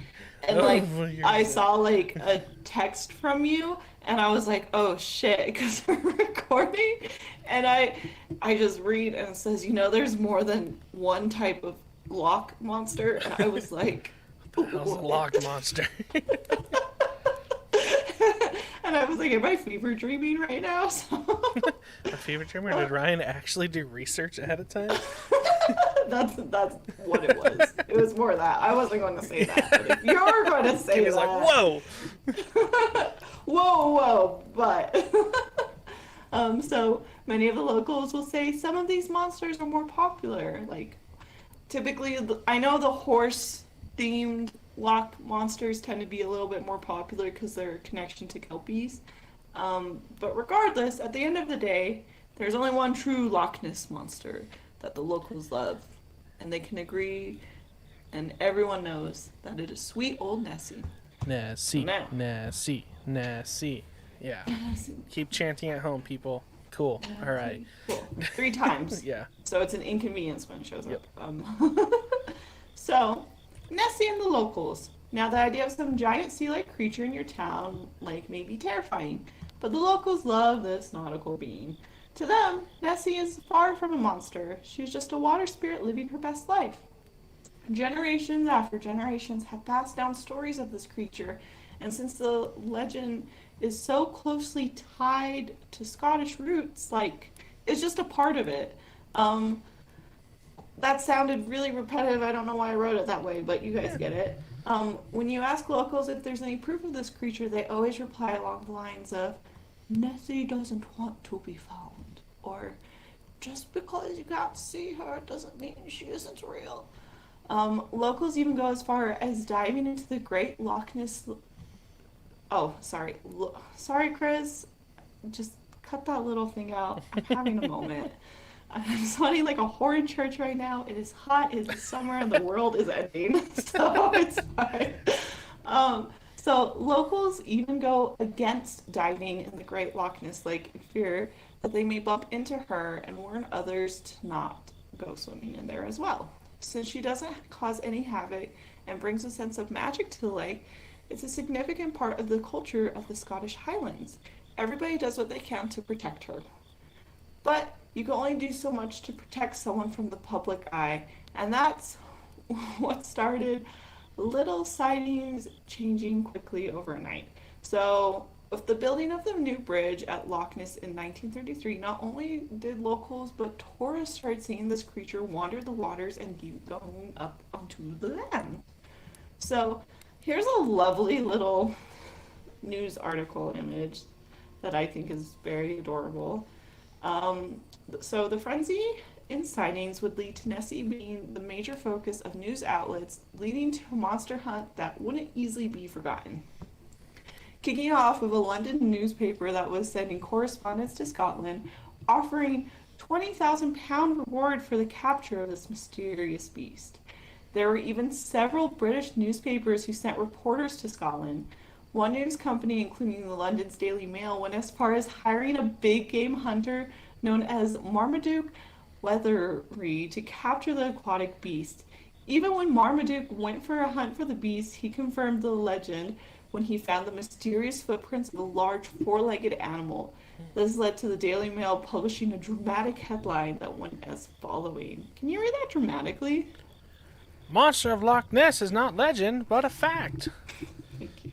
And like, I saw like a text from you, and I was like, oh shit, because we're recording. And I just read, and it says, there's more than one type of loch monster. And I was like, What the hell's a loch monster? And I was like, am I fever dreaming right now? So A fever dreamer? Did Ryan actually do research ahead of time? that's what it was. It was more that. I wasn't going to say that. But if you're going to say He was that. like, whoa! whoa, but. So many of the locals will say some of these monsters are more popular. Like, typically, I know the horse-themed loch monsters tend to be a little bit more popular because their connection to kelpies. But regardless, at the end of the day, there's only one true Loch Ness monster that the locals love, and they can agree, and everyone knows that it is sweet old Nessie. Nessie, Now. Nessie, Nessie. Yeah. Keep chanting at home, people. Cool. All right. Cool. 3 times. Yeah. So it's an inconvenience when it shows Yep. up. So, Nessie and the locals. Now, the idea of some giant sea-like creature in your town, may be terrifying, but the locals love this nautical being. To them, Nessie is far from a monster. She's just a water spirit living her best life. Generations after generations have passed down stories of this creature, and since the legend is so closely tied to Scottish roots, it's just a part of it. That sounded really repetitive. I don't know why I wrote it that way, but you guys get it. When you ask locals if there's any proof of this creature, they always reply along the lines of, Nessie doesn't want to be found, or just because you can't see her doesn't mean she isn't real. Locals even go as far as diving into the Great Loch Ness. Oh, sorry. Sorry, Chris. Just cut that little thing out. I'm having a moment. I'm sweating like a whore in church right now. It is hot. It is summer, and the world is ending. So it's fine. So locals even go against diving in the Great Loch Ness Lake in fear that they may bump into her, and warn others to not go swimming in there as well. Since she doesn't cause any havoc and brings a sense of magic to the lake, it's a significant part of the culture of the Scottish Highlands. Everybody does what they can to protect her. But you can only do so much to protect someone from the public eye, and that's what started little sightings changing quickly overnight. So, with the building of the new bridge at Loch Ness in 1933, not only did locals but tourists start seeing this creature wander the waters and keep going up onto the land. So, here's a lovely little news article image that I think is very adorable. So the frenzy in sightings would lead to Nessie being the major focus of news outlets, leading to a monster hunt that wouldn't easily be forgotten. Kicking off with a London newspaper that was sending correspondence to Scotland, offering £20,000 reward for the capture of this mysterious beast. There were even several British newspapers who sent reporters to Scotland. One news company, including the London's Daily Mail, went as far as hiring a big game hunter known as Marmaduke Weathery to capture the aquatic beast. Even when Marmaduke went for a hunt for the beast, he confirmed the legend when he found the mysterious footprints of a large four-legged animal. This led to the Daily Mail publishing a dramatic headline that went as following. Can you read that dramatically? Monster of Loch Ness is not legend, but a fact. Thank you.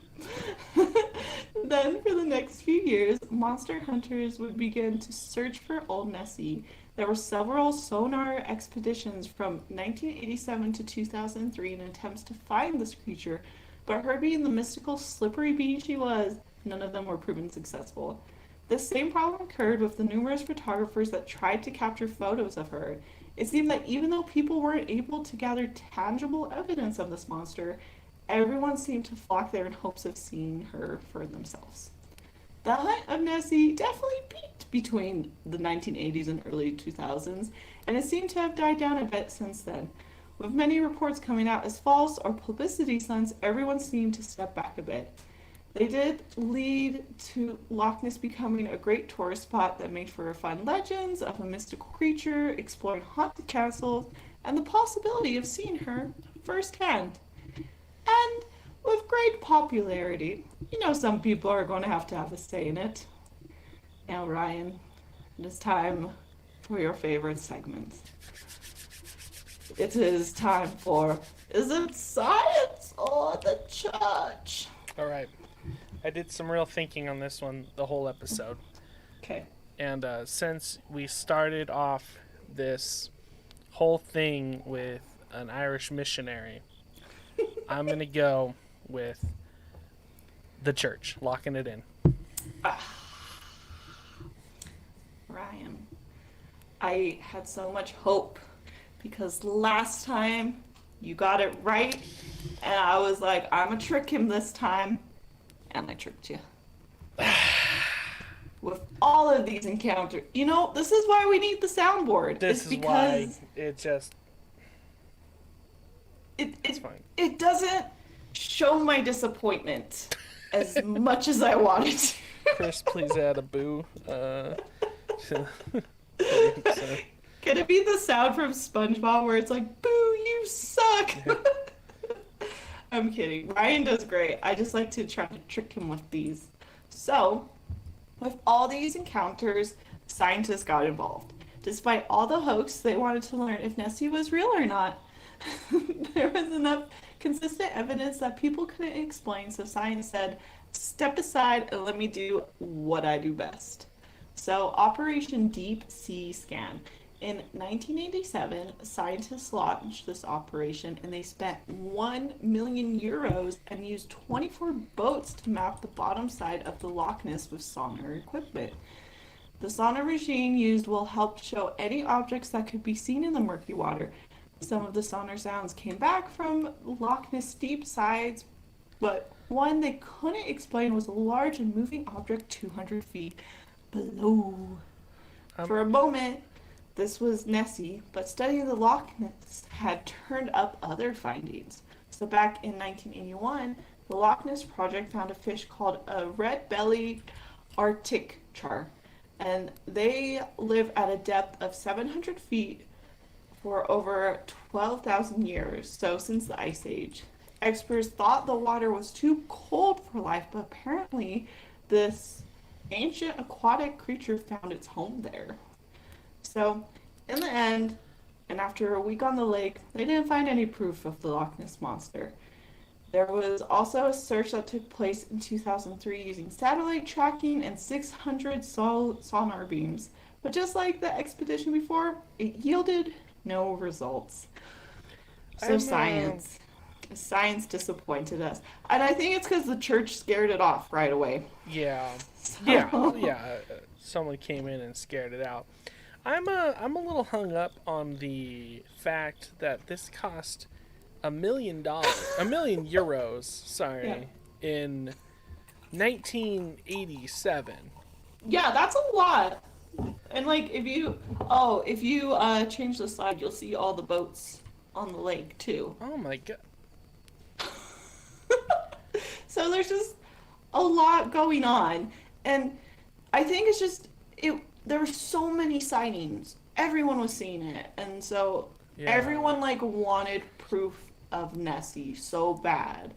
Then, for the next few years, monster hunters would begin to search for old Nessie. There were several sonar expeditions from 1987 to 2003 in attempts to find this creature, but her being the mystical, slippery being she was, none of them were proven successful. This same problem occurred with the numerous photographers that tried to capture photos of her. It seemed that even though people weren't able to gather tangible evidence of this monster, everyone seemed to flock there in hopes of seeing her for themselves. The hunt of Nessie definitely peaked between the 1980s and early 2000s, and it seemed to have died down a bit since then. With many reports coming out as false or publicity stunts, everyone seemed to step back a bit. They did lead to Loch Ness becoming a great tourist spot that made for fun legends of a mystical creature, exploring haunted castles, and the possibility of seeing her firsthand. And with great popularity, you know some people are going to have a say in it. Now, Ryan, it is time for your favorite segment. It is time for Is It Science or the Church? All right. I did some real thinking on this one the whole episode. Okay. And since we started off this whole thing with an Irish missionary, I'm going to go with the church, locking it in. Ryan, I had so much hope because last time you got it right, and I was like, I'm going to trick him this time, and I tricked you. With all of these encounters, you know, this is why we need the soundboard. This is why it just... It's fine. It doesn't show my disappointment as much as I wanted to. Chris, please add a boo. Can it be the sound from SpongeBob where it's like, boo, you suck? I'm kidding. Ryan does great. I just like to try to trick him with these. So, with all these encounters, scientists got involved. Despite all the hoax, they wanted to learn if Nessie was real or not. There was enough consistent evidence that people couldn't explain, so science said, step aside and let me do what I do best. So, Operation Deep Sea Scan. In 1987, scientists launched this operation and they spent 1 million euros and used 24 boats to map the bottom side of the Loch Ness with sonar equipment. The sonar machine used will help show any objects that could be seen in the murky water. Some of the sonar sounds came back from Loch Ness steep sides, but one they couldn't explain was a large and moving object 200 feet below. For a moment, this was Nessie, but studying the Loch Ness had turned up other findings. So back in 1981, the Loch Ness Project found a fish called a red-bellied Arctic char, and they live at a depth of 700 feet for over 12,000 years, so since the Ice Age. Experts thought the water was too cold for life, but apparently this ancient aquatic creature found its home there. So, in the end, and after a week on the lake, they didn't find any proof of the Loch Ness monster. There was also a search that took place in 2003 using satellite tracking and 600 sonar beams. But just like the expedition before, it yielded no results. So science disappointed us. And I think it's because the church scared it off right away. Yeah. So... Yeah. Someone came in and scared it out. I'm a little hung up on the fact that this cost $1 million, sorry, in 1987. Yeah, that's a lot. And like, if you change the slide, you'll see all the boats on the lake too. Oh my god. So there's just a lot going on, and I think it's just there were so many sightings. Everyone was seeing it, and so everyone like wanted proof of Nessie so bad.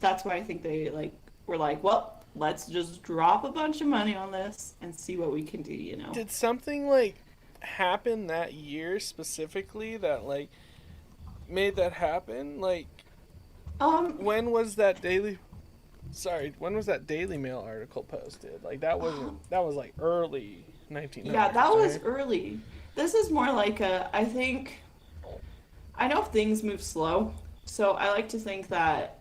That's why I think they were like, well, let's just drop a bunch of money on this and see what we can do, you know. Did something happen that year specifically that made that happen? When was that Daily Mail article posted? That was early 1900s. Yeah, that was right? early. This is more like I think, I know things move slow, so I like to think that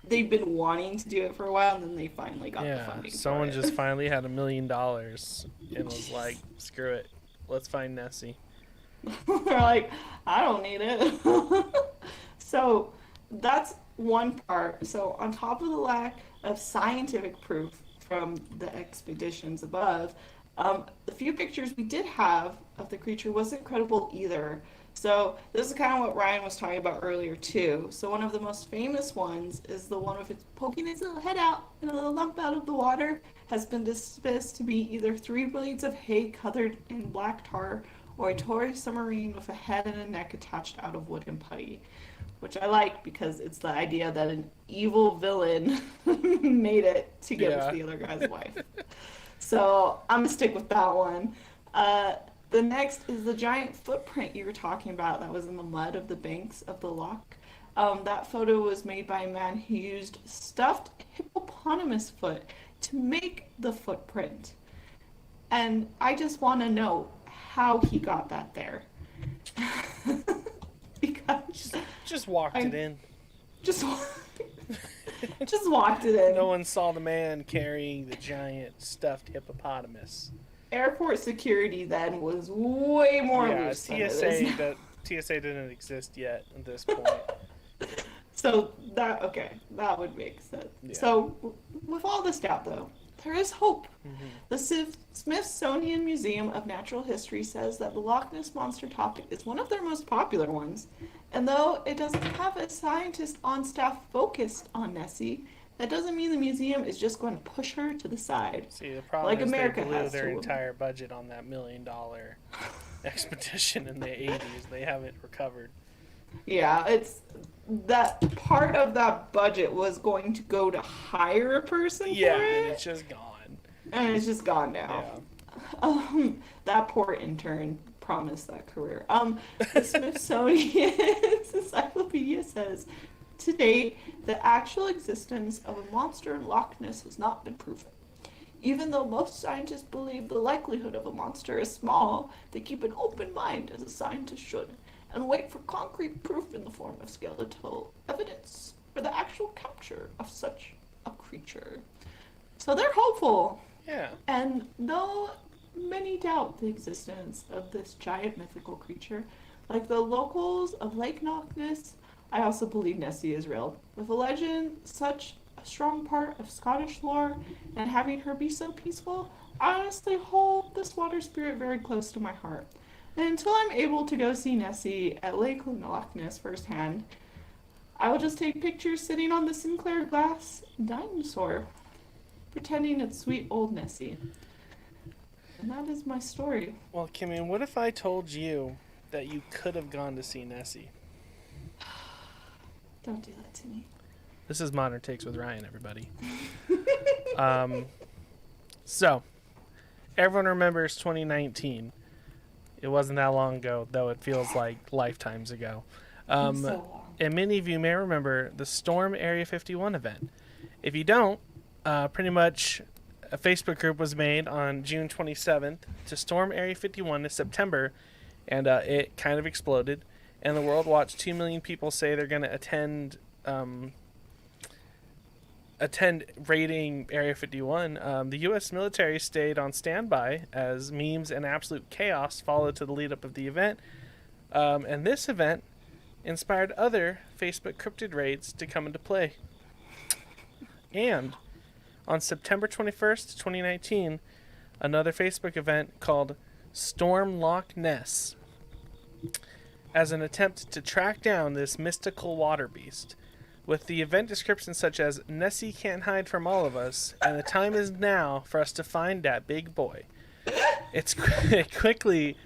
they've been wanting to do it for a while and then they finally got the Yeah, funding someone for it. just finally had $1 million and was like, "Screw it, let's find Nessie." They're like, I don't need it. So that's one part. So on top of the lack of scientific proof from the expeditions above, the few pictures we did have of the creature wasn't credible either. So this is kind of what Ryan was talking about earlier too. So one of the most famous ones is the one of it poking its little head out and a little lump out of the water has been dismissed to be either three blades of hay covered in black tar or a toy submarine with a head and a neck attached out of wood and putty, which I like because it's the idea that an evil villain made it to give it Yeah. to the other guy's wife. So I'm gonna stick with that one. The next is the giant footprint you were talking about that was in the mud of the banks of the loch. That photo was made by a man who used stuffed hippopotamus foot to make the footprint. And I just want to know how he got that there. Because Just walked it I in. just just walked it in. No one saw the man carrying the giant stuffed hippopotamus. Airport security then was way more Yeah, loose than it is now. TSA didn't exist yet at this point. So that would make sense. Yeah. So with all this doubt though, there is hope. Mm-hmm. The Smithsonian Museum of Natural History says that the Loch Ness Monster topic is one of their most popular ones, and though it doesn't have a scientist on staff focused on Nessie, that doesn't mean the museum is just going to push her to the side. See, the problem Like is America they blew has their to. entire budget on that $1 million expedition in the 80s. They haven't recovered. Yeah, it's that part of that budget was going to go to hire a person Yeah, for and it, it's just gone. and it's just gone now. Yeah. That poor intern promised that career. The Smithsonian Encyclopedia says, to date, the actual existence of a monster in Loch Ness has not been proven. Even though most scientists believe the likelihood of a monster is small, they keep an open mind, as a scientist should, and wait for concrete proof in the form of skeletal evidence for the actual capture of such a creature. So they're hopeful. Yeah. And though many doubt the existence of this giant mythical creature, like the locals of Lake Loch Ness, I also believe Nessie is real. With a legend such a strong part of Scottish lore and having her be so peaceful, I honestly hold this water spirit very close to my heart. And until I'm able to go see Nessie at Lake Loch Ness firsthand, I will just take pictures sitting on the Sinclair glass dinosaur, pretending it's sweet old Nessie. And that is my story. Well, Kimmy, what if I told you that you could have gone to see Nessie? Don't do that to me. This is Modern Takes with Ryan, everybody. So, everyone remembers 2019. It wasn't that long ago, though it feels like lifetimes ago. So long. And many of you may remember the Storm Area 51 event. If you don't, pretty much a Facebook group was made on June 27th to storm Area 51 in September, and it kind of exploded. And the world watched 2 million people say they're going to attend raiding Area 51. The U.S. military stayed on standby as memes and absolute chaos followed to the lead up of the event. And this event inspired other Facebook cryptid raids to come into play. And on September 21st, 2019, another Facebook event called Storm Loch Ness, as an attempt to track down this mystical water beast, with the event description such as Nessie can't hide from all of us, and the time is now for us to find that big boy. It quickly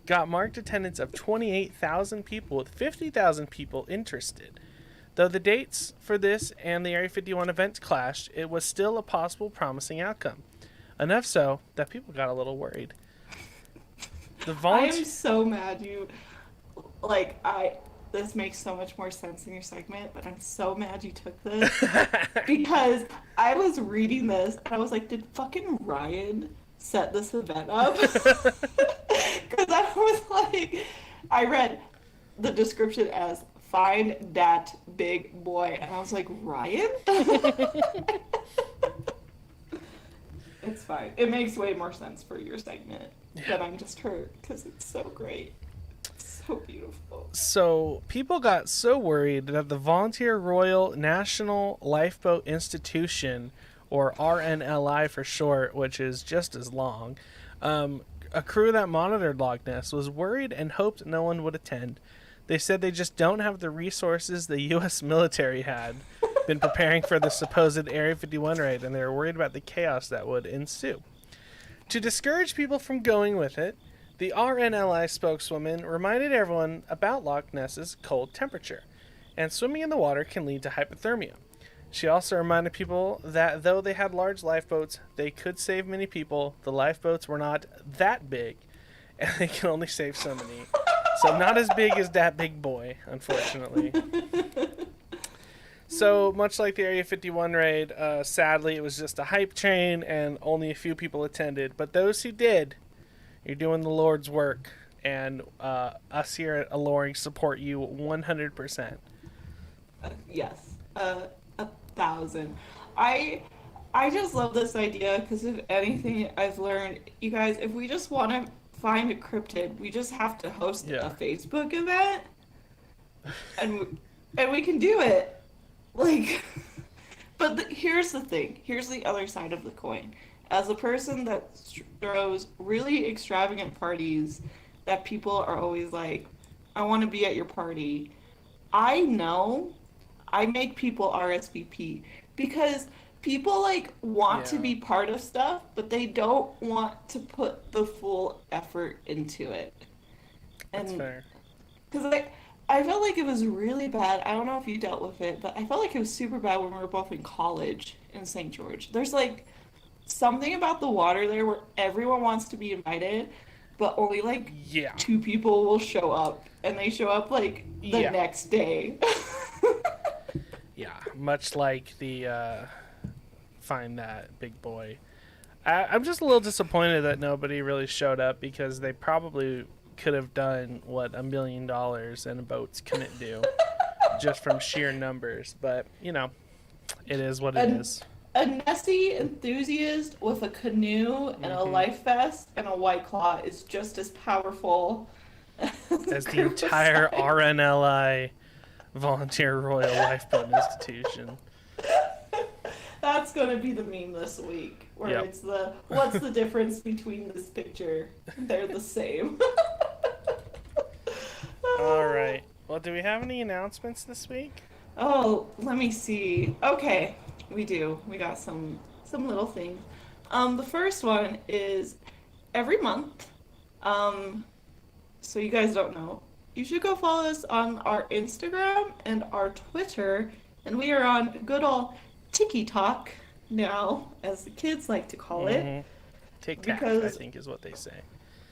got marked attendance of 28,000 people, with 50,000 people interested. Though the dates for this and the Area 51 event clashed, it was still a possible promising outcome. Enough so that people got a little worried. I am so mad you, this makes so much more sense in your segment, but I'm so mad you took this because I was reading this and I was like, did fucking Ryan set this event up. Because I was like, I read the description as find that big boy, and I was like, Ryan? It's fine. It makes way more sense for your segment than I'm just hurt because it's so great. It's so beautiful. So people got so worried that the Volunteer Royal National Lifeboat Institution, or RNLI for short, which is just as long, a crew that monitored Loch Ness was worried and hoped no one would attend. They said they just don't have the resources the U.S. military had been preparing for the supposed Area 51 raid, and they were worried about the chaos that would ensue. To discourage people from going with it, the RNLI spokeswoman reminded everyone about Loch Ness's cold temperature, and swimming in the water can lead to hypothermia. She also reminded people that though they had large lifeboats, they could save many people. The lifeboats were not that big, and they can only save so many. So not as big as that big boy, unfortunately. So much like the Area 51 raid, sadly it was just a hype train and only a few people attended. But those who did, you're doing the Lord's work, and us here at Aloreing support you 100%. Yes, 1,000. I just love this idea because if anything I've learned, you guys, if we just want to find a cryptid, we just have to host a Facebook event, and we can do it. Like, but here's the thing. Here's the other side of the coin. As a person that throws really extravagant parties that people are always like, I want to be at your party. I know I make people RSVP because people like want to be part of stuff, but they don't want to put the full effort into it. And that's fair. Because I felt like it was really bad. I don't know if you dealt with it, but I felt like it was super bad when we were both in college in St. George. There's like something about the water there where everyone wants to be invited, but only like 2 people will show up, and they show up like the next day. Yeah, much like the Find That Big Boy. I'm just a little disappointed that nobody really showed up because they probably could have done what $1 million in boats couldn't do just from sheer numbers. But, you know, it is what it is. A Nessie enthusiast with a canoe and a life vest and a White Claw is just as powerful as the entire RNLI Volunteer Royal Lifeboat Institution. That's going to be the meme this week, where it's what's the difference between this picture? They're the same. All right. Well, do we have any announcements this week? Oh, let me see. Okay, we do. We got some little things. The first one is every month. So you guys don't know, you should go follow us on our Instagram and our Twitter, and we are on good old TikTok now, as the kids like to call it. TikTok, I think is what they say.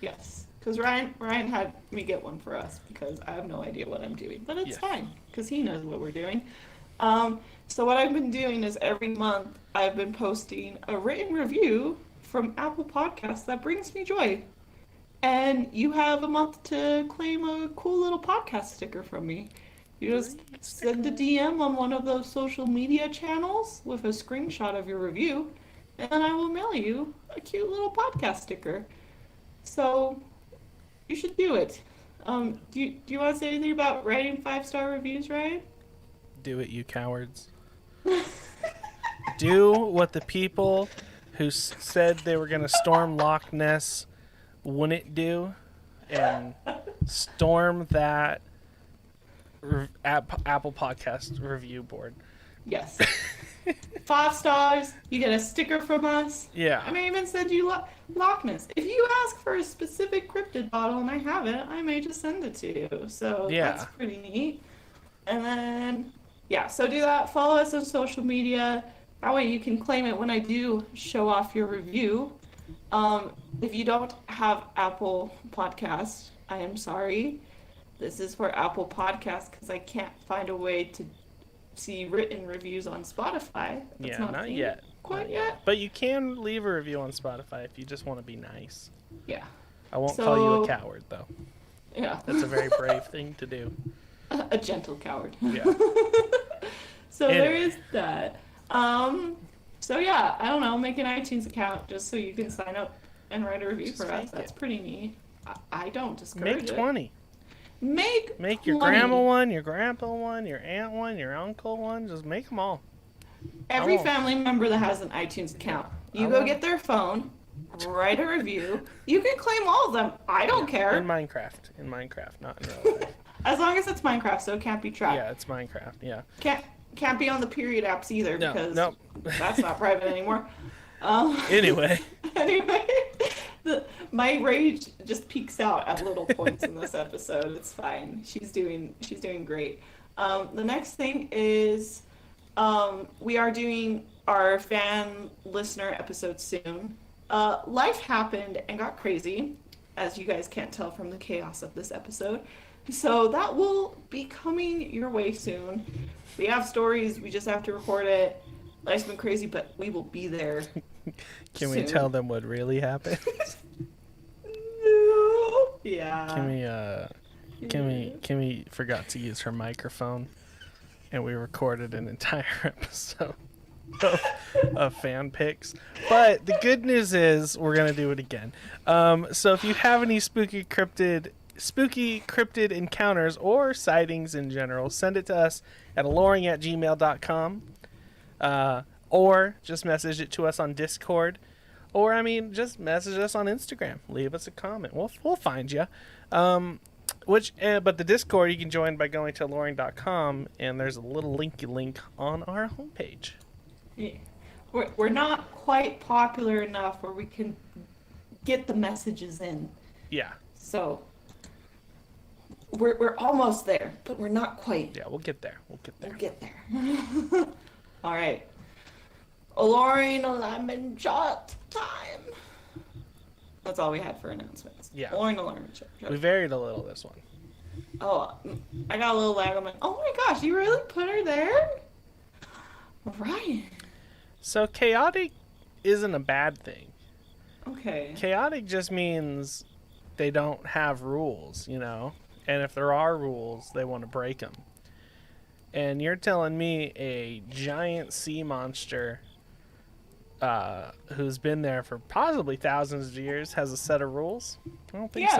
Yes, because Ryan had me get one for us because I have no idea what I'm doing, but it's fine because he knows what we're doing. So what I've been doing is every month I've been posting a written review from Apple Podcasts that brings me joy. And you have a month to claim a cool little podcast sticker from me. You just send a DM on one of those social media channels with a screenshot of your review, and then I will mail you a cute little podcast sticker. So you should do it. Do you want to say anything about writing 5-star reviews, Ryan? Do it, you cowards. Do what the people who said they were going to storm Loch Ness wouldn't do, and storm that Apple Podcast review board. Yes. 5 stars, you get a sticker from us. Yeah. I may even send you Loch Ness. If you ask for a specific cryptid bottle and I have it, I may just send it to you. So that's pretty neat. And then, so do that. Follow us on social media. That way you can claim it when I do show off your review. If you don't have Apple Podcasts, I am sorry. This is for Apple Podcasts because I can't find a way to see written reviews on Spotify. That's not yet. quite yet. But you can leave a review on Spotify if you just want to be nice. Yeah. I won't call you a coward, though. Yeah. That's a very brave thing to do. A gentle coward. Yeah. So Anyway. there is that. So yeah, I don't know, make an iTunes account just so you can sign up and write a review Just for us. make That's it. pretty neat. I don't discourage Make it. 20. Make your 20. grandma one, your grandpa one, your aunt one, your uncle one. Just make them all. Every I won't. family member that has an iTunes account. You I go won't. get their phone, write a review. You can claim all of them. I don't care. In Minecraft, not in real life. As long as it's Minecraft, so it can't be tracked. Yeah, it's Minecraft. Yeah. Can't be on the period apps either No, because nope. that's not private anymore. Anyway. Anyway, my rage just peaks out at little points in this episode. It's fine. She's doing great. The next thing is we are doing our fan listener episode soon. Life happened and got crazy, as you guys can't tell from the chaos of this episode. So that will be coming your way soon. We have stories, we just have to record it. Life's been crazy, but we will be there. Can we soon. tell them what really happened? No. Yeah. Kimmy forgot to use her microphone, and we recorded an entire episode of fan pics. But the good news is we're gonna do it again. So if you have any spooky cryptid encounters or sightings in general, send it to us at aloreing@gmail.com, or just message it to us on Discord, or just message us on Instagram. Leave us a comment. We'll find you. But the Discord you can join by going to aloreing.com, and there's a little linky link on our homepage. Yeah. We're not quite popular enough where we can get the messages in. Yeah. So we're almost there, but we're not quite. Yeah, we'll get there. We'll get there. All right. Aloreing lemon shot time. That's all we had for announcements. Yeah. Aloreing lemon shot. We varied a little this one. Oh, I got a little lag. I'm like, oh my gosh, you really put her there? Ryan. So chaotic isn't a bad thing. Okay. Chaotic just means they don't have rules, And if there are rules, they want to break them. And you're telling me a giant sea monster who's been there for possibly thousands of years has a set of rules? I don't think so.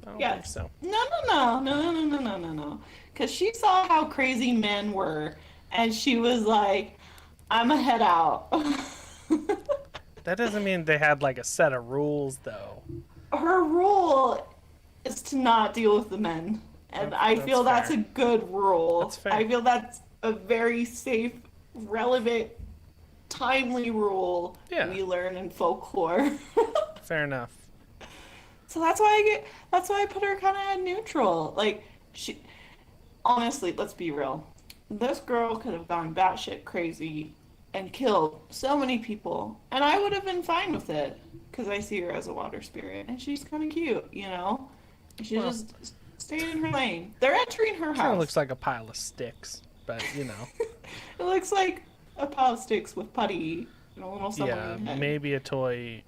I don't think so. No. Because she saw how crazy men were, and she was like, I'm a head out. That doesn't mean they had like a set of rules, though. Her rule is to not deal with the men. And I feel that's a good rule. That's fair. I feel that's a very safe, relevant, timely rule we learn in folklore. Fair enough. So that's why I put her kind of at neutral. Like, she, honestly, let's be real. This girl could have gone batshit crazy and killed so many people, and I would have been fine with it because I see her as a water spirit, and she's kind of cute, She just stayed in her lane. They're entering her house. Kind of looks like a pile of sticks, but It looks like a pile of sticks with putty and a little yeah, submarine head. maybe a toy.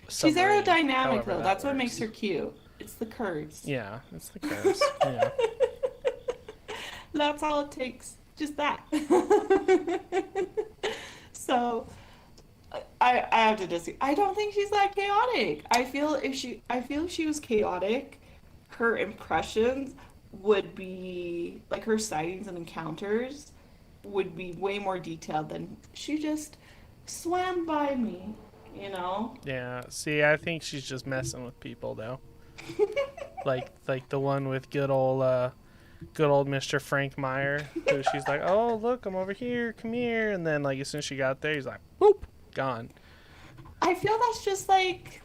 She's submarine, aerodynamic however though. that That's what works. makes her cute. It's the curves. Yeah, it's the curves. Yeah. That's all it takes. Just that. So, I have to disagree. I don't think she's that chaotic. I feel if she was chaotic, her impressions would be like her sightings and encounters would be way more detailed than she just swam by me. Yeah. See, I think she's just messing with people though. like the one with good old Mr. Frank Meyer, who she's like, oh look, I'm over here, come here, and then like as soon as she got there, he's like, boop, gone. I feel that's just like,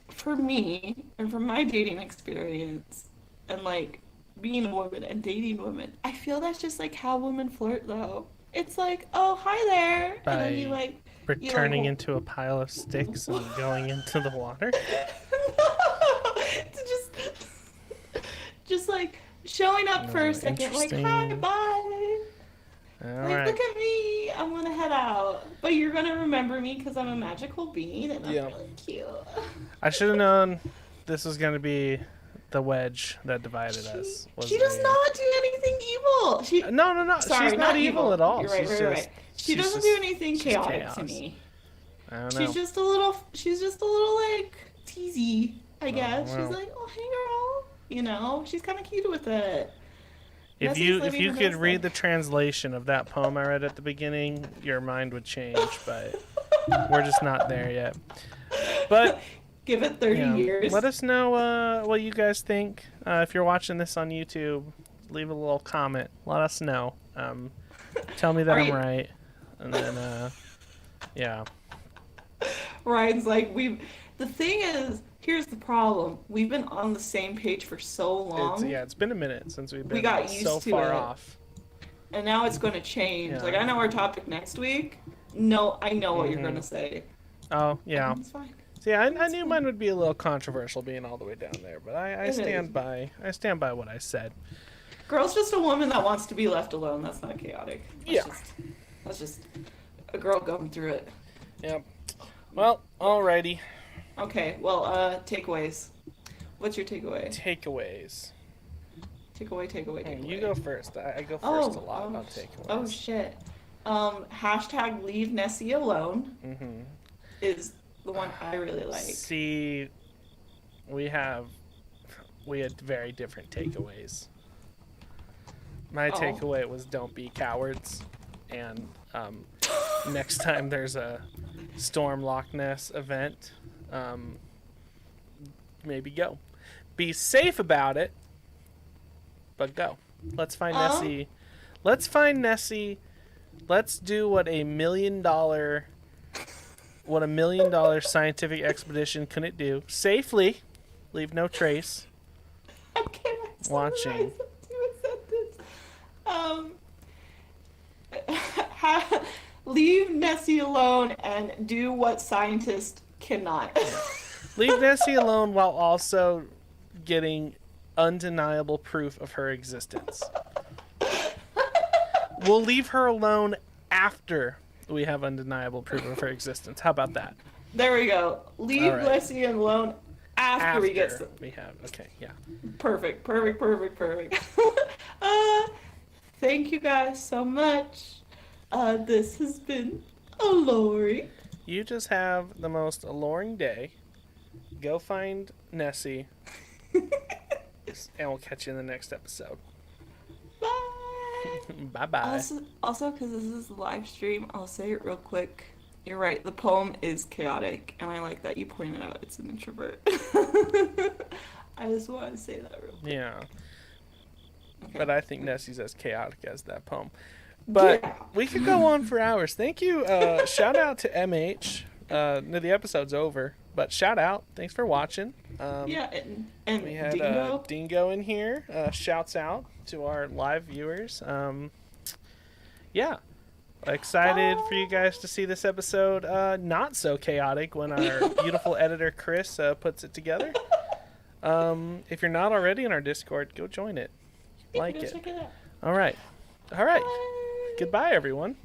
for me and from my dating experience and like being a woman and dating women, I feel that's just like how women flirt though. It's like, oh hi there, and then you like turning into a pile of sticks and going into the water. It's just like showing up for a second, like hi, bye. Alright. Look at me. I'm going to head out. But you're going to remember me because I'm a magical being and I'm Yeah. really cute. I should have known this was going to be the wedge that divided us. She does not do anything evil. No. Sorry, She's not evil at all. You're right, She's right. just, She she's doesn't just- do anything she's chaotic chaos. to me. I don't know. She's just a little like teasy, I guess. well. She's like, oh hey girl, you know. She's kind of cute with it. If Nessie's you living her could best read life. the translation of that poem I read at the beginning, your mind would change, but we're just not there yet. But Give it 30 years. let us know what you guys think. If you're watching this on YouTube, leave a little comment. Let us know. Tell me that I'm right, and then yeah. Ryan's like, the thing is, here's the problem. We've been on the same page for so long. It's been a minute since we've been got used so to far it. off. And now it's going to change. Yeah. Like, I know our topic next week. No, I know what you're going to say. Oh yeah. It's fine. See, I knew mine would be a little controversial being all the way down there, but I It stand is. by what I said. Girl's just a woman that wants to be left alone. That's not chaotic. That's just a girl going through it. Yep. Well, alrighty. Okay, well, takeaways. What's your takeaway? Takeaways. Takeaway. You go first. I go first a lot about takeaways. Oh shit. Hashtag leave Nessie alone is the one I really like. See, we had very different takeaways. My takeaway was don't be cowards, and next time there's a Storm Loch Ness event, maybe go. Be safe about it, but go. Let's find Nessie. Let's find Nessie. Let's do what a $1 million scientific expedition couldn't do safely. Leave no trace. Okay, Watching. Leave Nessie alone and do what scientists cannot. Leave Nessie alone while also getting undeniable proof of her existence. We'll leave her alone after we have undeniable proof of her existence. How about that? There we go. Leave All right. Nessie alone after we get some. we have. Okay, yeah. Perfect. Thank you guys so much. This has been Aloreing. You just have the most alluring day. Go find Nessie, and we'll catch you in the next episode. Bye. Bye-bye. Also, because this is a live stream, I'll say it real quick. You're right. The poem is chaotic, and I like that you pointed out it's an introvert. I just want to say that real quick. Yeah. Okay. But I think Nessie's as chaotic as that poem. But Yeah. we could go on for hours. Thank you. Shout out to MH. No, the episode's over, but shout out. Thanks for watching. Yeah, and We had Dingo. Dingo in here. Shouts out to our live viewers. Yeah. Excited for you guys to see this episode not so chaotic when our beautiful editor Chris puts it together. If you're not already in our Discord, go join it. Like Go it. check it out. All right. Bye. Goodbye, everyone.